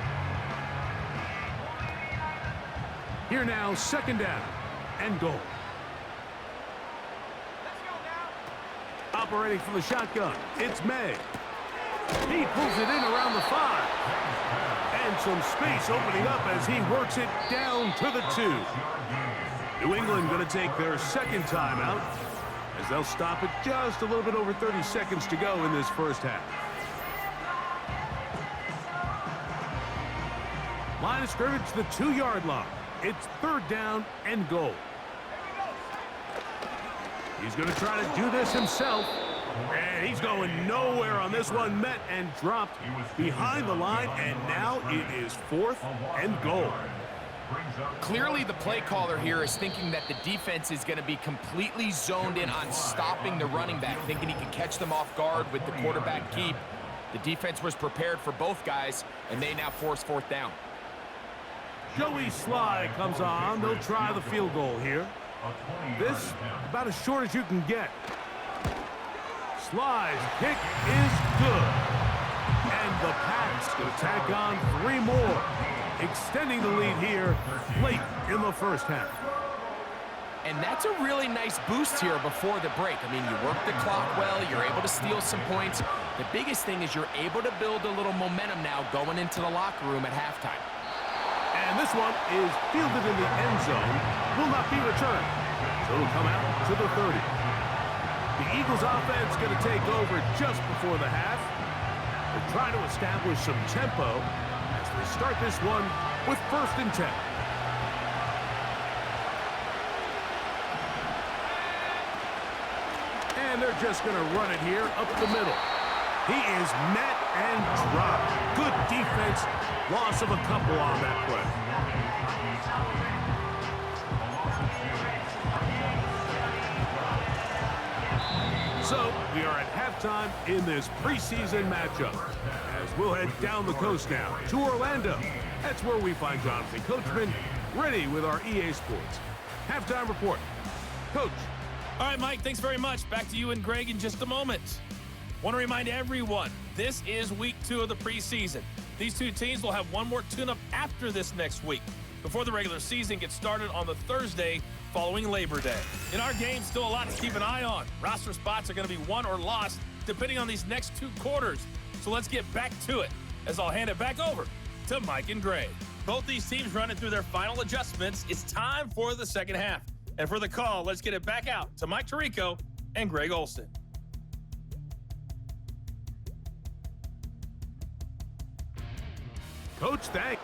Here now, second down and goal. Operating from the shotgun, it's May. He pulls it in around the 5. And some space opening up as he works it down to the 2. New England going to take their second timeout as they'll stop it just a little bit over 30 seconds to go in this first half. Line of scrimmage, the 2-yard line. It's third down and goal. He's going to try to do this himself. And he's going nowhere on this one. Met and dropped behind the line. And now it is fourth and goal. Clearly the play caller here is thinking that the defense is going to be completely zoned in on stopping the running back, thinking he can catch them off guard with the quarterback keep. The defense was prepared for both guys, and they now force fourth down. Joey Sly comes on. They'll try the field goal here. This about as short as you can get. Sly's kick is good. And the Pats going to tack on 3 more, extending the lead here late in the first half. And that's a really nice boost here before the break. I mean, you work the clock well, you're able to steal some points. The biggest thing is you're able to build a little momentum now going into the locker room at halftime. And this one is fielded in the end zone, will not be returned. So it'll come out to the 30. The Eagles offense going to take over just before the half. They're trying to establish some tempo as they start this one with 1st and 10. And they're just going to run it here up the middle. He is met and dropped. Good defense. Loss of a couple on that play. So we are at halftime in this preseason matchup as we'll head down the coast now to Orlando. That's where we find Jonathan Coachman ready with our EA Sports halftime report. Coach. All right, Mike, thanks very much. Back to you and Greg in just a moment. Want to remind everyone, this is week 2 of the preseason. These two teams will have one more tune-up after this next week, before the regular season gets started on the Thursday following Labor Day. In our game, still a lot to keep an eye on. Roster spots are going to be won or lost depending on these next 2 quarters. So let's get back to it, as I'll hand it back over to Mike and Greg. Both these teams running through their final adjustments. It's time for the second half. And for the call, let's get it back out to Mike Tirico and Greg Olsen. Coach, thanks.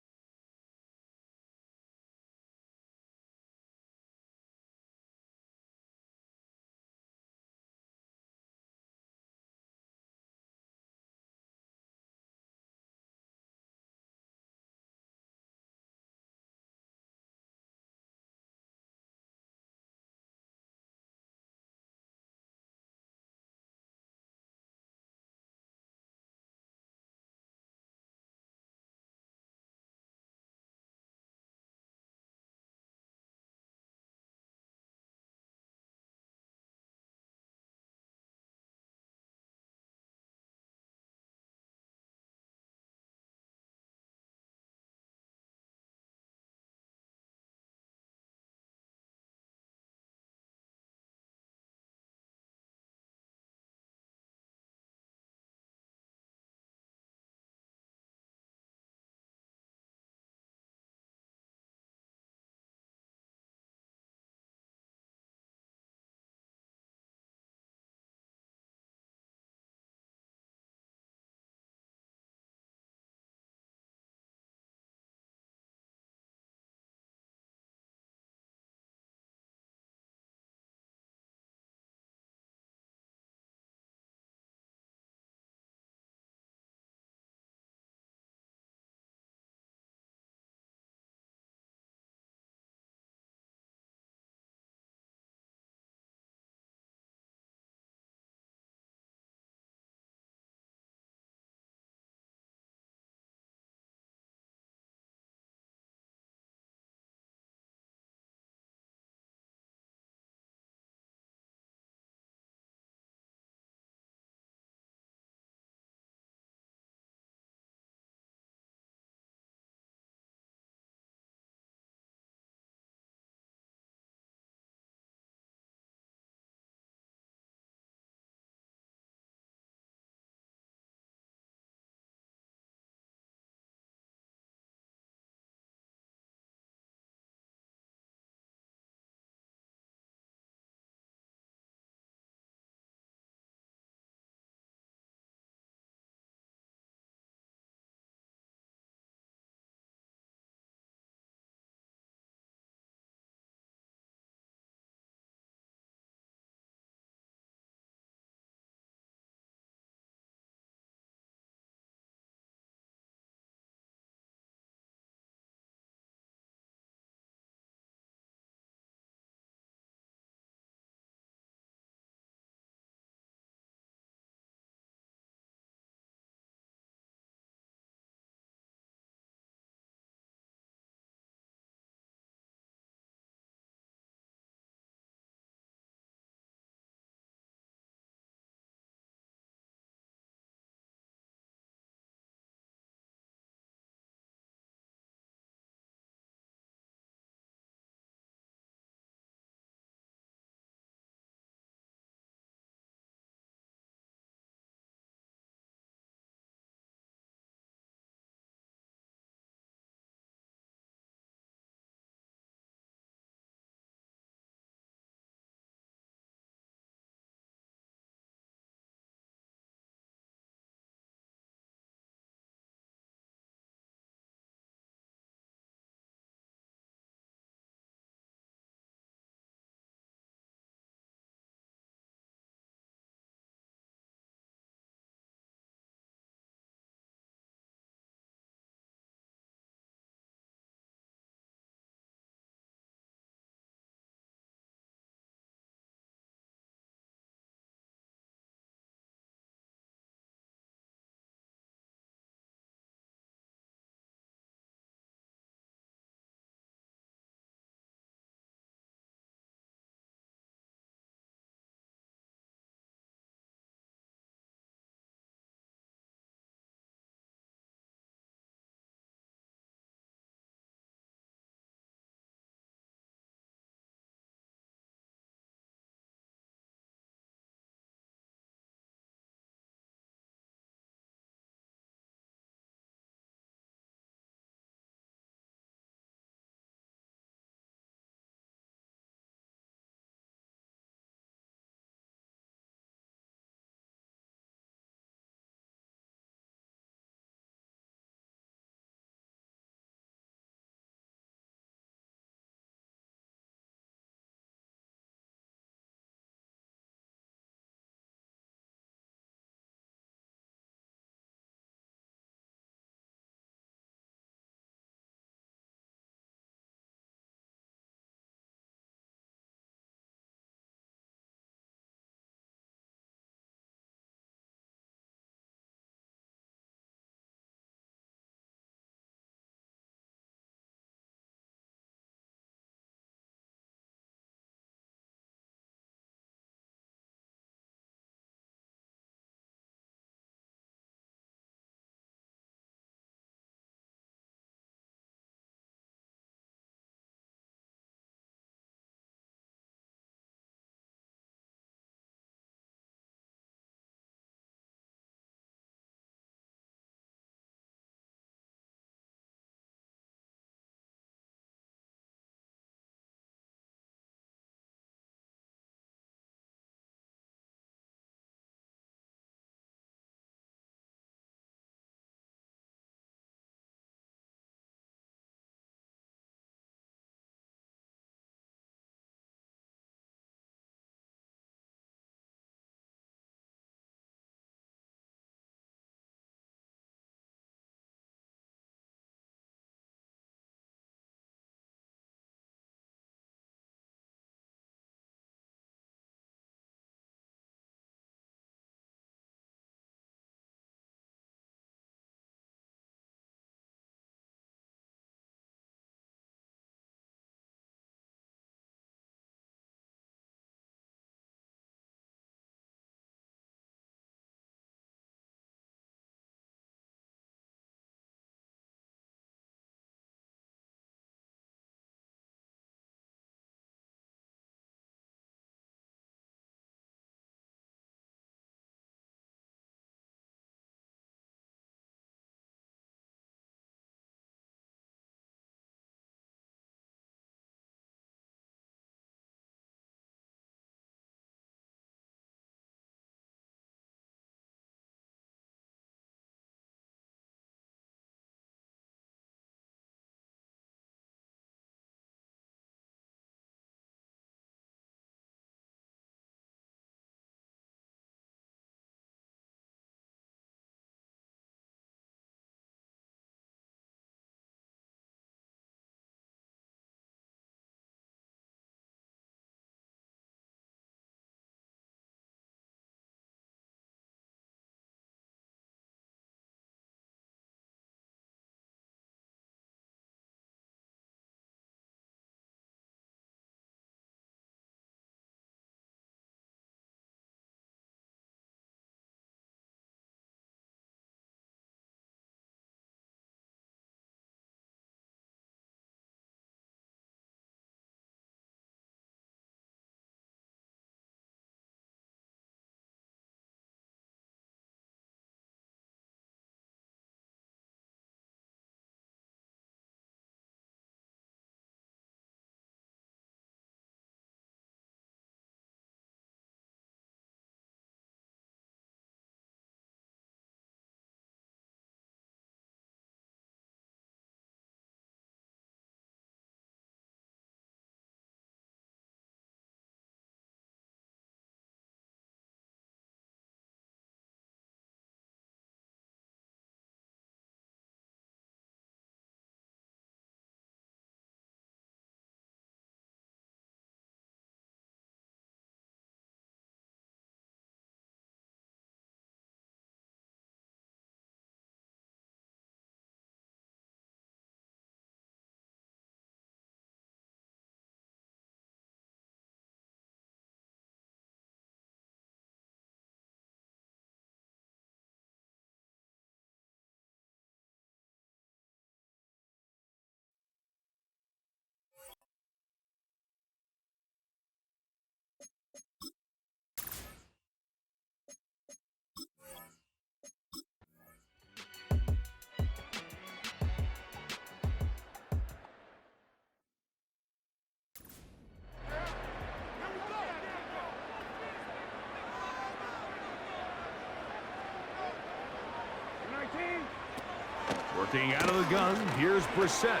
Working out of the gun, here's Brissett.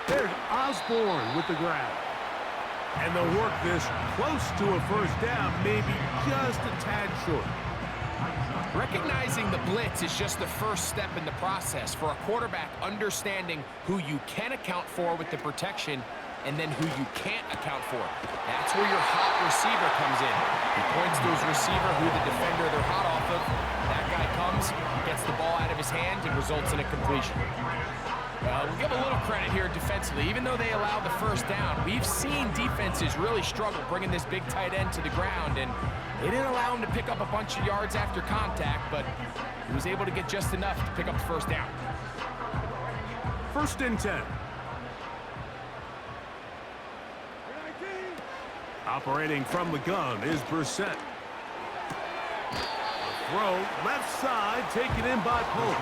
There's Osborne with the grab. And they'll work this close to a first down, maybe just a tad short. Recognizing the blitz is just the first step in the process for a quarterback, understanding who you can account for with the protection and then who you can't account for. That's where your hot receiver comes in. He points to his receiver, who the defender they're hot off of. That guy comes, gets the ball out of his hand, and results in a completion. We'll give a little credit here defensively. Even though they allowed the first down, we've seen defenses really struggle bringing this big tight end to the ground, and they didn't allow him to pick up a bunch of yards after contact, but he was able to get just enough to pick up the first down. 1st and 10. Operating from the gun is Brissett. A throw, left side, taken in by Pope.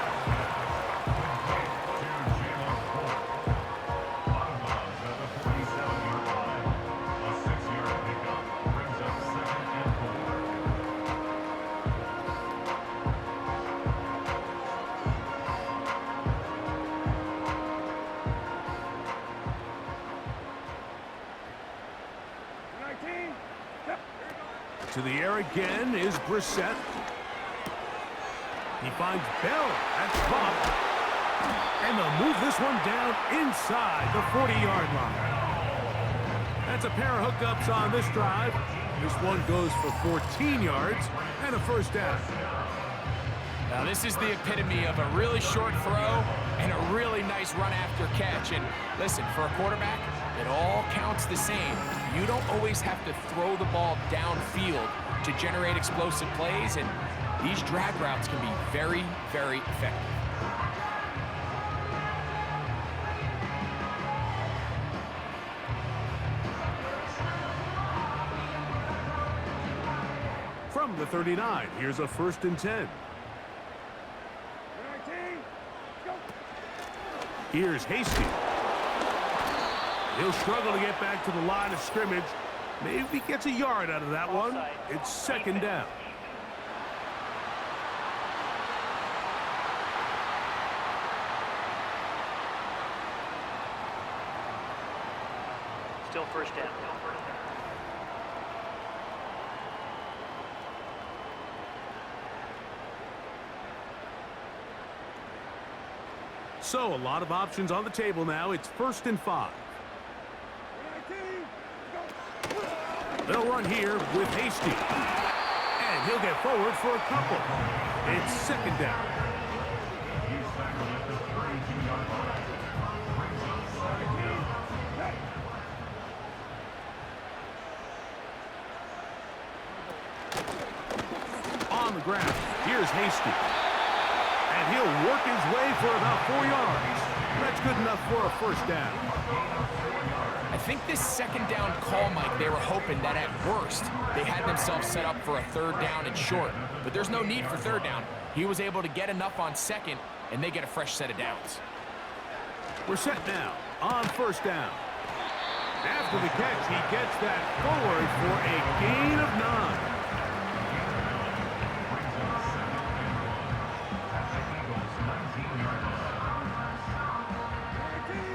To the air again is Brissett. He finds Bell. That's popped. And they'll move this one down inside the 40-yard line. That's a pair of hookups on this drive. This one goes for 14 yards and a first down. Now this is the epitome of a really short throw and a really nice run after catch. And listen, for a quarterback, it all counts the same. You don't always have to throw the ball downfield to generate explosive plays, and these drag routes can be very, very effective. From the 39, here's a 1st and 10. Here's Hasty. He'll struggle to get back to the line of scrimmage. Maybe he gets a yard out of that one. It's 2nd down. Still first down. So a lot of options on the table now. It's 1st and 5. They'll run here with Hasty. And he'll get forward for a couple. It's 2nd down. On the ground, here's Hasty. And he'll work his way for about 4 yards. That's good enough for a first down. I think this 2nd down call, Mike, they were hoping that at worst they had themselves set up for a 3rd down and short. But there's no need for 3rd down. He was able to get enough on 2nd, and they get a fresh set of downs. We're set now on 1st down. After the catch, he gets that forward for a gain of 9.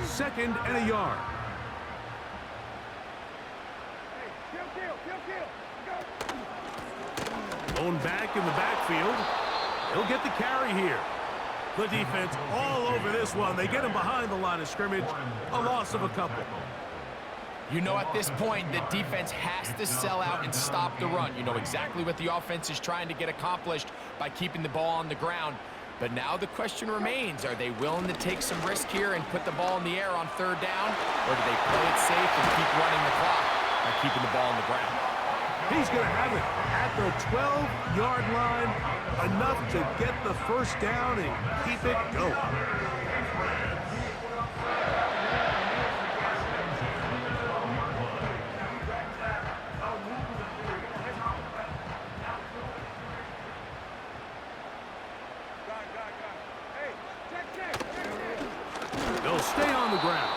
2nd and a yard. Lone back in the backfield. He'll get the carry here. The defense all over this one. They get him behind the line of scrimmage. A loss of a couple. You know, at this point, the defense has to sell out and stop the run. You know exactly what the offense is trying to get accomplished by keeping the ball on the ground. But now the question remains, are they willing to take some risk here and put the ball in the air on 3rd down? Or do they play it safe and keep running the clock by keeping the ball on the ground? He's going to have it at the 12-yard line. Enough to get the first down and keep it going. They'll stay on the ground.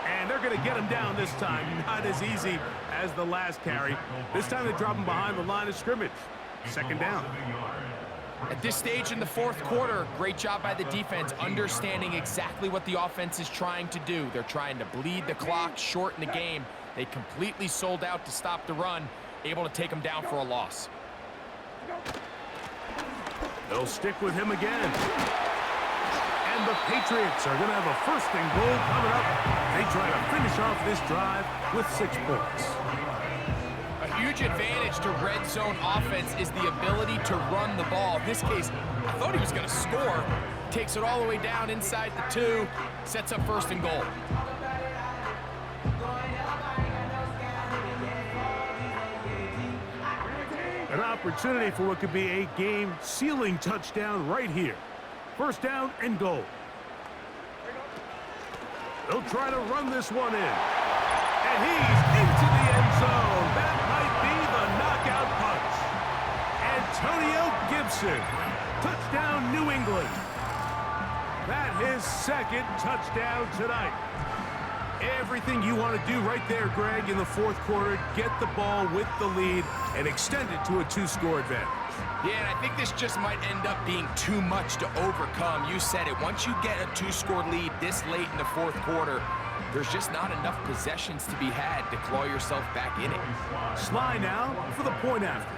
And they're going to get him down this time. Not as easy as the last carry. This time they drop him behind the line of scrimmage. 2nd down. At this stage in the fourth quarter, great job by the defense, understanding exactly what the offense is trying to do. They're trying to bleed the clock, shorten the game. They completely sold out to stop the run, able to take them down for a loss. They'll stick with him again. And the Patriots are going to have a first and goal coming up. They try to finish off this drive with 6 points. A huge advantage to red zone offense is the ability to run the ball. In this case, I thought he was going to score. Takes it all the way down inside the 2, sets up first and goal. An opportunity for what could be a game-sealing touchdown right here. First down and goal. They'll try to run this one in. And he's into the end zone. That might be the knockout punch. Antonio Gibson. Touchdown, New England. That his second touchdown tonight. Everything you want to do right there, Greg, in the fourth quarter. Get the ball with the lead and extend it to a 2-score advantage. Yeah, and I think this just might end up being too much to overcome. You said it. Once you get a 2-score lead this late in the fourth quarter, there's just not enough possessions to be had to claw yourself back in it. Sly now for the point after.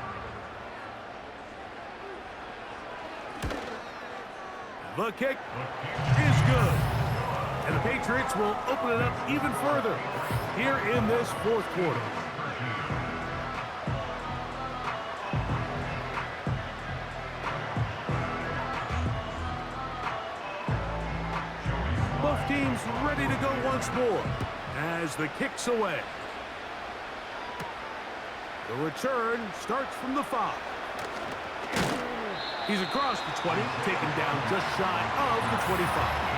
The kick is good. And the Patriots will open it up even further here in this fourth quarter. Both teams ready to go once more as the kick's away. The return starts from the 5. He's across the 20, taken down just shy of the 25.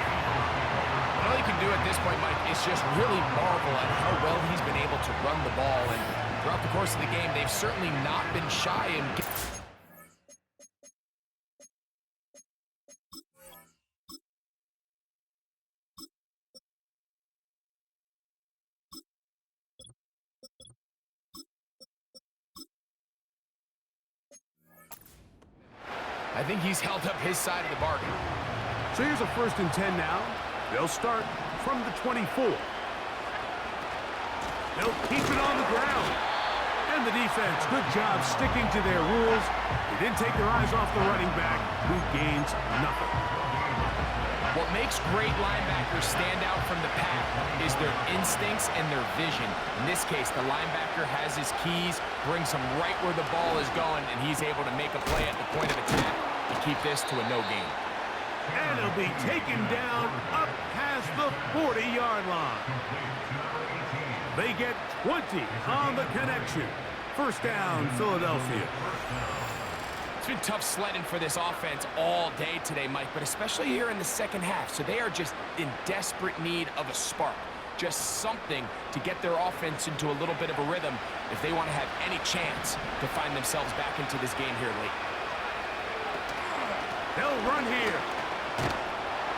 All he can do at this point, Mike, is just really marvel at how well he's been able to run the ball. And throughout the course of the game, they've certainly not been shy in... I think he's held up his side of the bargain. So here's a 1st and 10 now. They'll start from the 24. They'll keep it on the ground. And the defense, good job sticking to their rules. They didn't take their eyes off the running back, who gains nothing. What makes great linebackers stand out from the pack is their instincts and their vision. In this case, the linebacker has his keys, brings him right where the ball is going, and he's able to make a play at the point of attack to keep this to a no gain. And he'll be taken down up past the 40-yard line. They get 20 on the connection. First down, Philadelphia. It's been tough sledding for this offense all day today, Mike, but especially here in the second half. So they are just in desperate need of a spark. Just something to get their offense into a little bit of a rhythm if they want to have any chance to find themselves back into this game here late. They'll run here.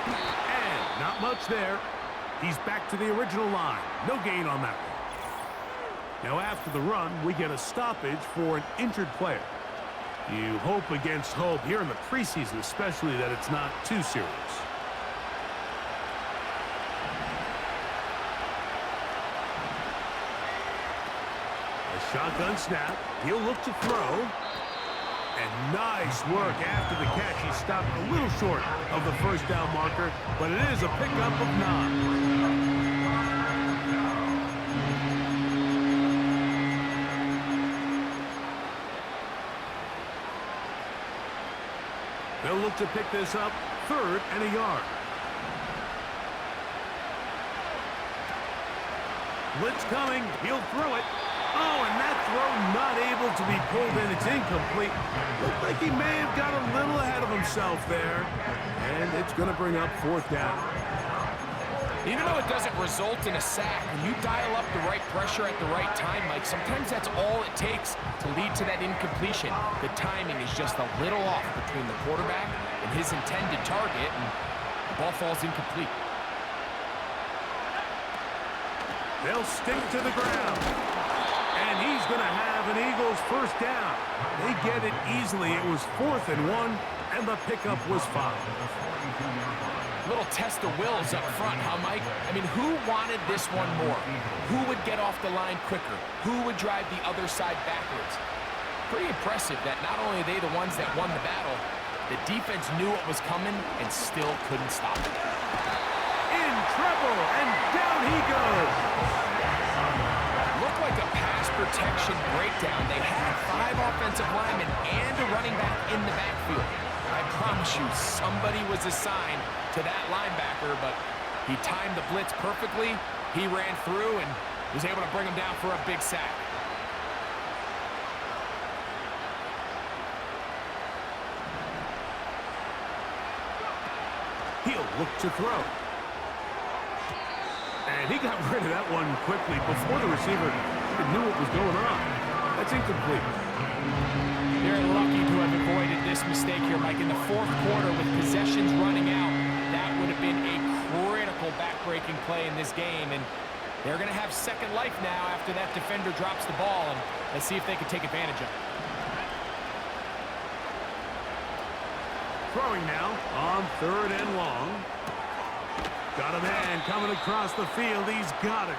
And not much there. He's back to the original line. No gain on that one. Now after the run, we get a stoppage for an injured player. You hope against hope here in the preseason, especially that it's not too serious. A shotgun snap. He'll look to throw. And nice work after the catch. He stopped a little short of the first down marker, but it is a pickup of 9. They'll look to pick this up, 3rd and a yard. Blitz coming, he'll throw it. Oh, and that throw not able to be pulled in. It's incomplete. Looked like he may have got a little ahead of himself there. And it's going to bring up 4th down. Even though it doesn't result in a sack, when you dial up the right pressure at the right time, Mike, sometimes that's all it takes to lead to that incompletion. The timing is just a little off between the quarterback and his intended target, and the ball falls incomplete. They'll stick to the ground. And he's going to have an Eagles first down. They get it easily. It was 4th and 1, and the pickup was 5. Little test of wills up front, huh, Mike? I mean, who wanted this one more? Who would get off the line quicker? Who would drive the other side backwards? Pretty impressive that not only are they the ones that won the battle, the defense knew what was coming and still couldn't stop it. In trouble, and down he goes. Looked like a pass protection breakdown. They had 5 offensive linemen and a running back in the backfield. I promise you, somebody was assigned to that linebacker, but he timed the blitz perfectly. He ran through and was able to bring him down for a big sack. He'll look to throw. And he got rid of that one quickly before the receiver even knew what was going on. That's incomplete. They're lucky to have avoided this mistake here, Mike. In the 4th quarter, with possessions running out, that would have been a critical back-breaking play in this game. And they're going to have second life now after that defender drops the ball. And let's see if they can take advantage of it. Throwing now on 3rd and long. Got a man coming across the field. He's got it.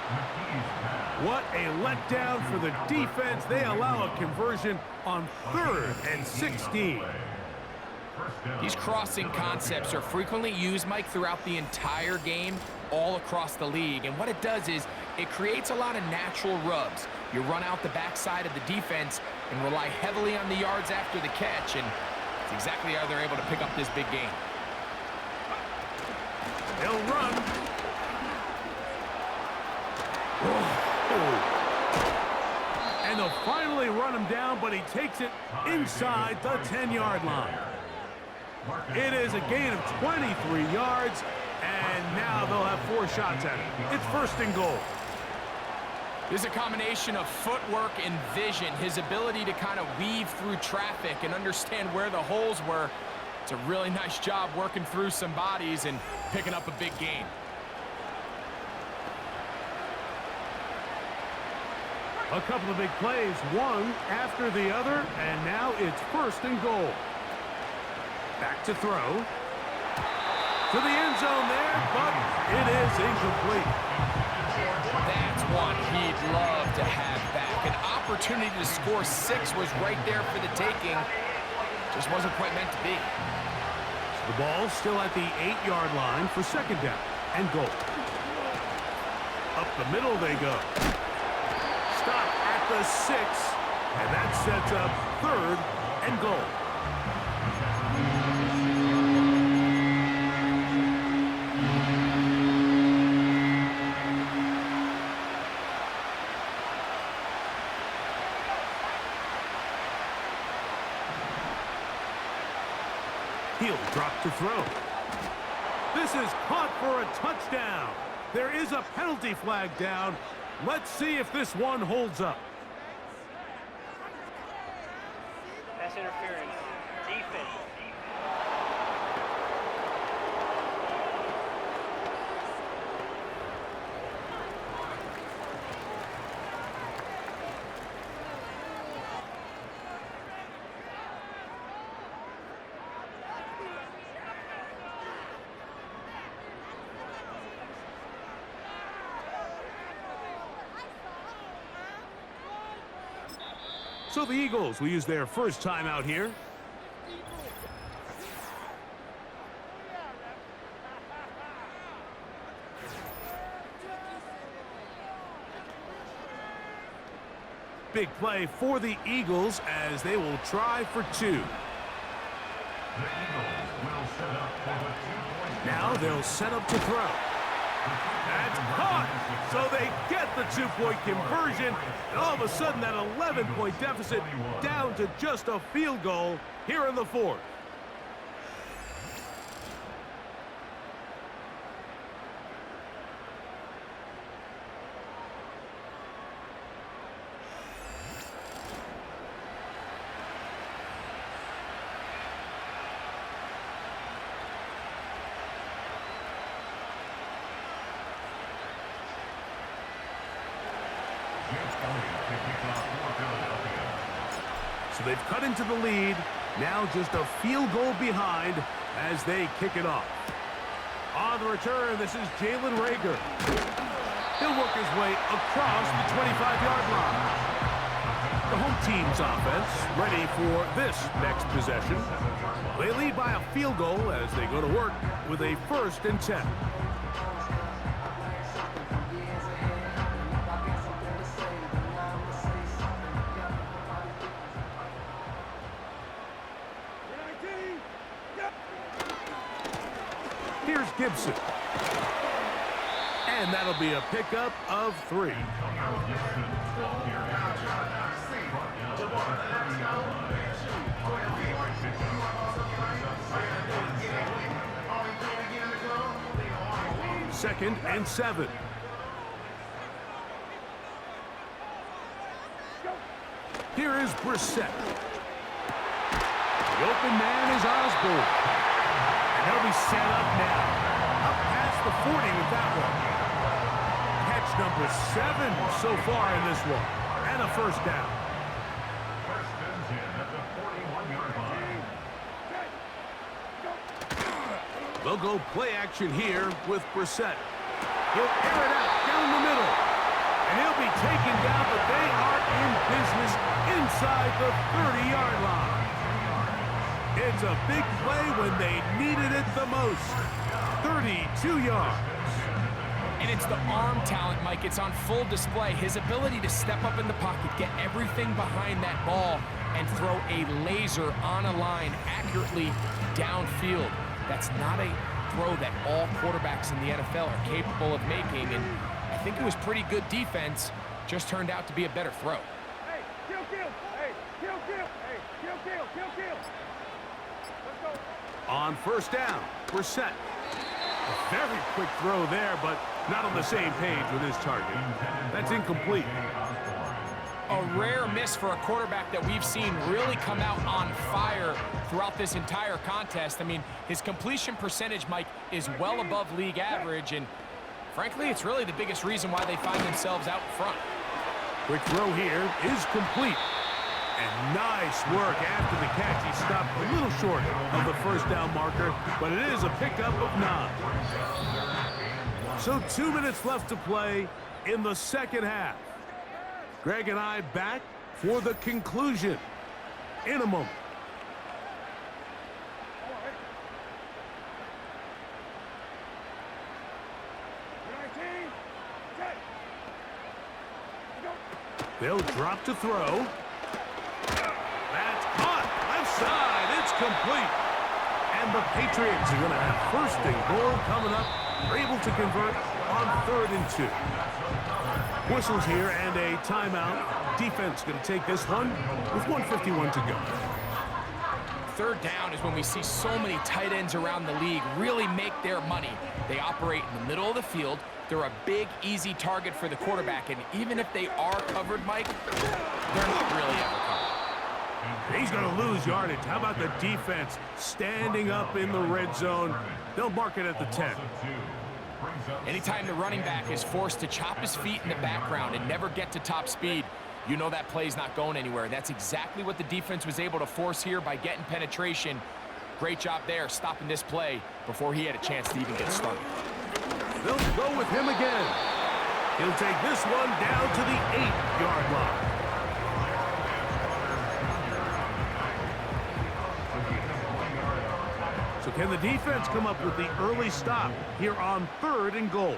What a letdown for the defense. They allow a conversion on 3rd and 16. These crossing concepts are frequently used, Mike, throughout the entire game, all across the league. And what it does is it creates a lot of natural rubs. You run out the backside of the defense and rely heavily on the yards after the catch, and it's exactly how they're able to pick up this big game. They'll run. And they'll finally run him down, but he takes it inside the 10-yard line. It is a gain of 23 yards, and now they'll have 4 shots at it. It's 1st and goal. This is a combination of footwork and vision, his ability to kind of weave through traffic and understand where the holes were. It's a really nice job working through some bodies and picking up a big gain. A couple of big plays, one after the other, and now it's 1st and goal. Back to throw. To the end zone there, but it is incomplete. That's one he'd love to have back. An opportunity to score 6 was right there for the taking. Just wasn't quite meant to be. The ball still at the 8-yard line for 2nd down and goal. Up the middle they go. Stop at the 6, and that sets up 3rd and goal. He'll drop to throw. This is caught for a touchdown. There is a penalty flag down. Let's see if this one holds up. Pass interference. Defense. So the Eagles will use their first time out here. Big play for the Eagles as they will try for 2. Now they'll set up to throw. That's caught. So they get the 2-point conversion. And all of a sudden, that 11-point deficit down to just a field goal here in the 4th. Just going to kick off for Philadelphia. So they've cut into the lead. Now just a field goal behind as they kick it off. On the return, this is Jalen Reagor. He'll work his way across the 25-yard line. The home team's offense ready for this next possession. They lead by a field goal as they go to work with a 1st and 10. Here's Gibson. And that'll be a pickup of 3. Second and 7. Here is Brissett. The open man is Osborne. And he'll be set up now. Up past the 40 with that one. Catch number 7 so far in this one. And a 1st down. First and 10 at the 41-yard line. They'll go play action here with Brissett. He'll air it out down the middle. And he'll be taken down, but they are in business inside the 30-yard line. It's a big play when they needed it the most. 32 yards. And it's the arm talent, Mike. It's on full display. His ability to step up in the pocket, get everything behind that ball, and throw a laser on a line accurately downfield. That's not a throw that all quarterbacks in the NFL are capable of making, and I think it was pretty good defense, just turned out to be a better throw. Hey, kill. Hey, kill. Hey, kill. Let's go. On 1st down, Brissett. A very quick throw there, but not on the same page with his target. That's incomplete. A rare miss for a quarterback that we've seen really come out on fire throughout this entire contest. I mean, his completion percentage, Mike, is well above league average, and frankly, it's really the biggest reason why they find themselves out front. Quick throw here is complete. And nice work after the catch. He stopped a little short of the 1st down marker, but it is a pickup of 9. So 2 minutes left to play in the 2nd half. Greg and I back for the conclusion in a moment. They'll drop to throw. That's caught. Left side. It's complete. And the Patriots are going to have 1st and goal coming up. They're able to convert on 3rd and 2. Whistles here and a timeout. Defense going to take this one with 1:51 to go. 3rd down is when we see so many tight ends around the league really make their money. They operate in the middle of the field. They're a big, easy target for the quarterback, and even if they are covered, Mike, they're not really ever covered. He's going to lose yardage. How about the defense standing up in the red zone? They'll mark it at the 10. Anytime the running back is forced to chop his feet in the background and never get to top speed, you know that play's not going anywhere. That's exactly what the defense was able to force here by getting penetration. Great job there, stopping this play before he had a chance to even get started. They'll go with him again. He'll take this one down to the 8-yard line. So can the defense come up with the early stop here on 3rd and goal?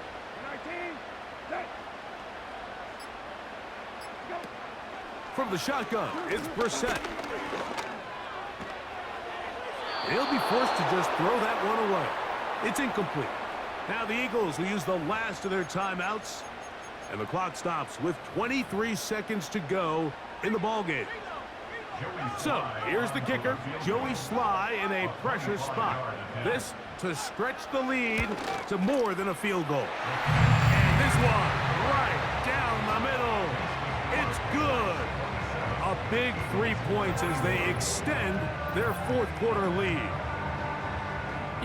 From the shotgun, it's Brissett. He'll be forced to just throw that one away. It's incomplete. Now the Eagles will use the last of their timeouts, and the clock stops with 23 seconds to go in the ballgame. So here's the kicker, Joey Sly, in a pressure spot. This to stretch the lead to more than a field goal. And this one right down the middle. It's good. A big 3 points as they extend their 4th quarter lead.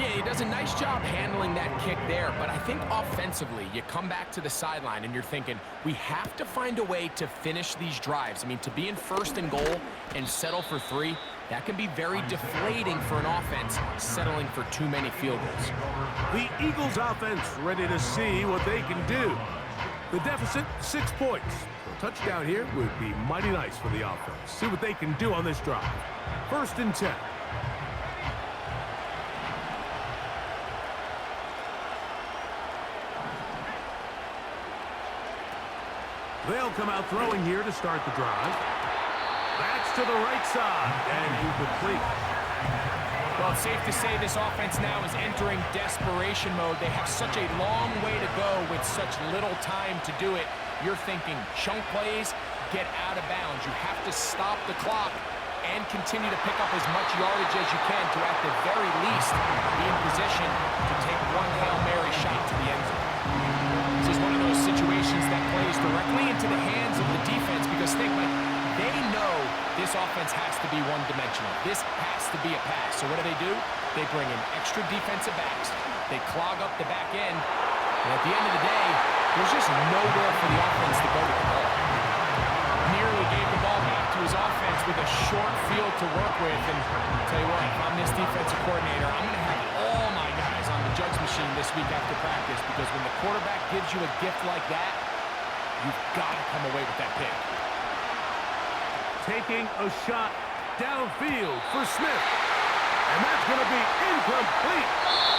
Yeah, he does a nice job handling that kick there, but I think offensively, you come back to the sideline and you're thinking, we have to find a way to finish these drives. I mean, to be in 1st and goal and settle for 3, that can be very deflating for an offense settling for too many field goals. The Eagles offense ready to see what they can do. The deficit, 6 points. A touchdown here would be mighty nice for the offense. See what they can do on this drive. 1st and 10. They'll come out throwing here to start the drive. That's to the right side, and incomplete. Well, it's safe to say this offense now is entering desperation mode. They have such a long way to go with such little time to do it. You're thinking chunk plays, get out of bounds. You have to stop the clock and continue to pick up as much yardage as you can to, at the very least, be in position to take one Hail Mary shot to the end zone. This is one of those situations that plays directly into the hands of the defense because think, Mike, they know this offense has to be one-dimensional. This has to be a pass. So what do? They bring in extra defensive backs. They clog up the back end. And at the end of the day, there's just nowhere for the offense to go with the ball. Nearly gave the ball back to his offense with a short field to work with. And I'll tell you what, if I'm this defensive coordinator, I'm going to have all my guys on the jugs machine this week after practice because when the quarterback gives you a gift like that, you've got to come away with that pick. Taking a shot downfield for Smith. And that's going to be incomplete.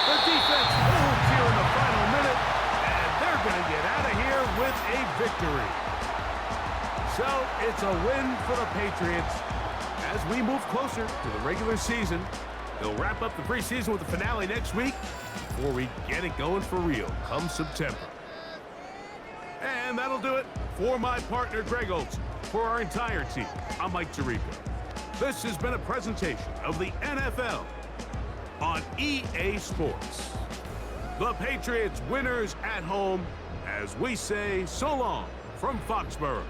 The defense holds here in the final minute, and they're going to get out of here with a victory. So it's a win for the Patriots. As we move closer to the regular season, they'll wrap up the preseason with the finale next week before we get it going for real come September. And that'll do it for my partner, Greg Olson. For our entire team, I'm Mike Tirico. This has been a presentation of the NFL on EA Sports. The Patriots winners at home as we say so long from Foxborough.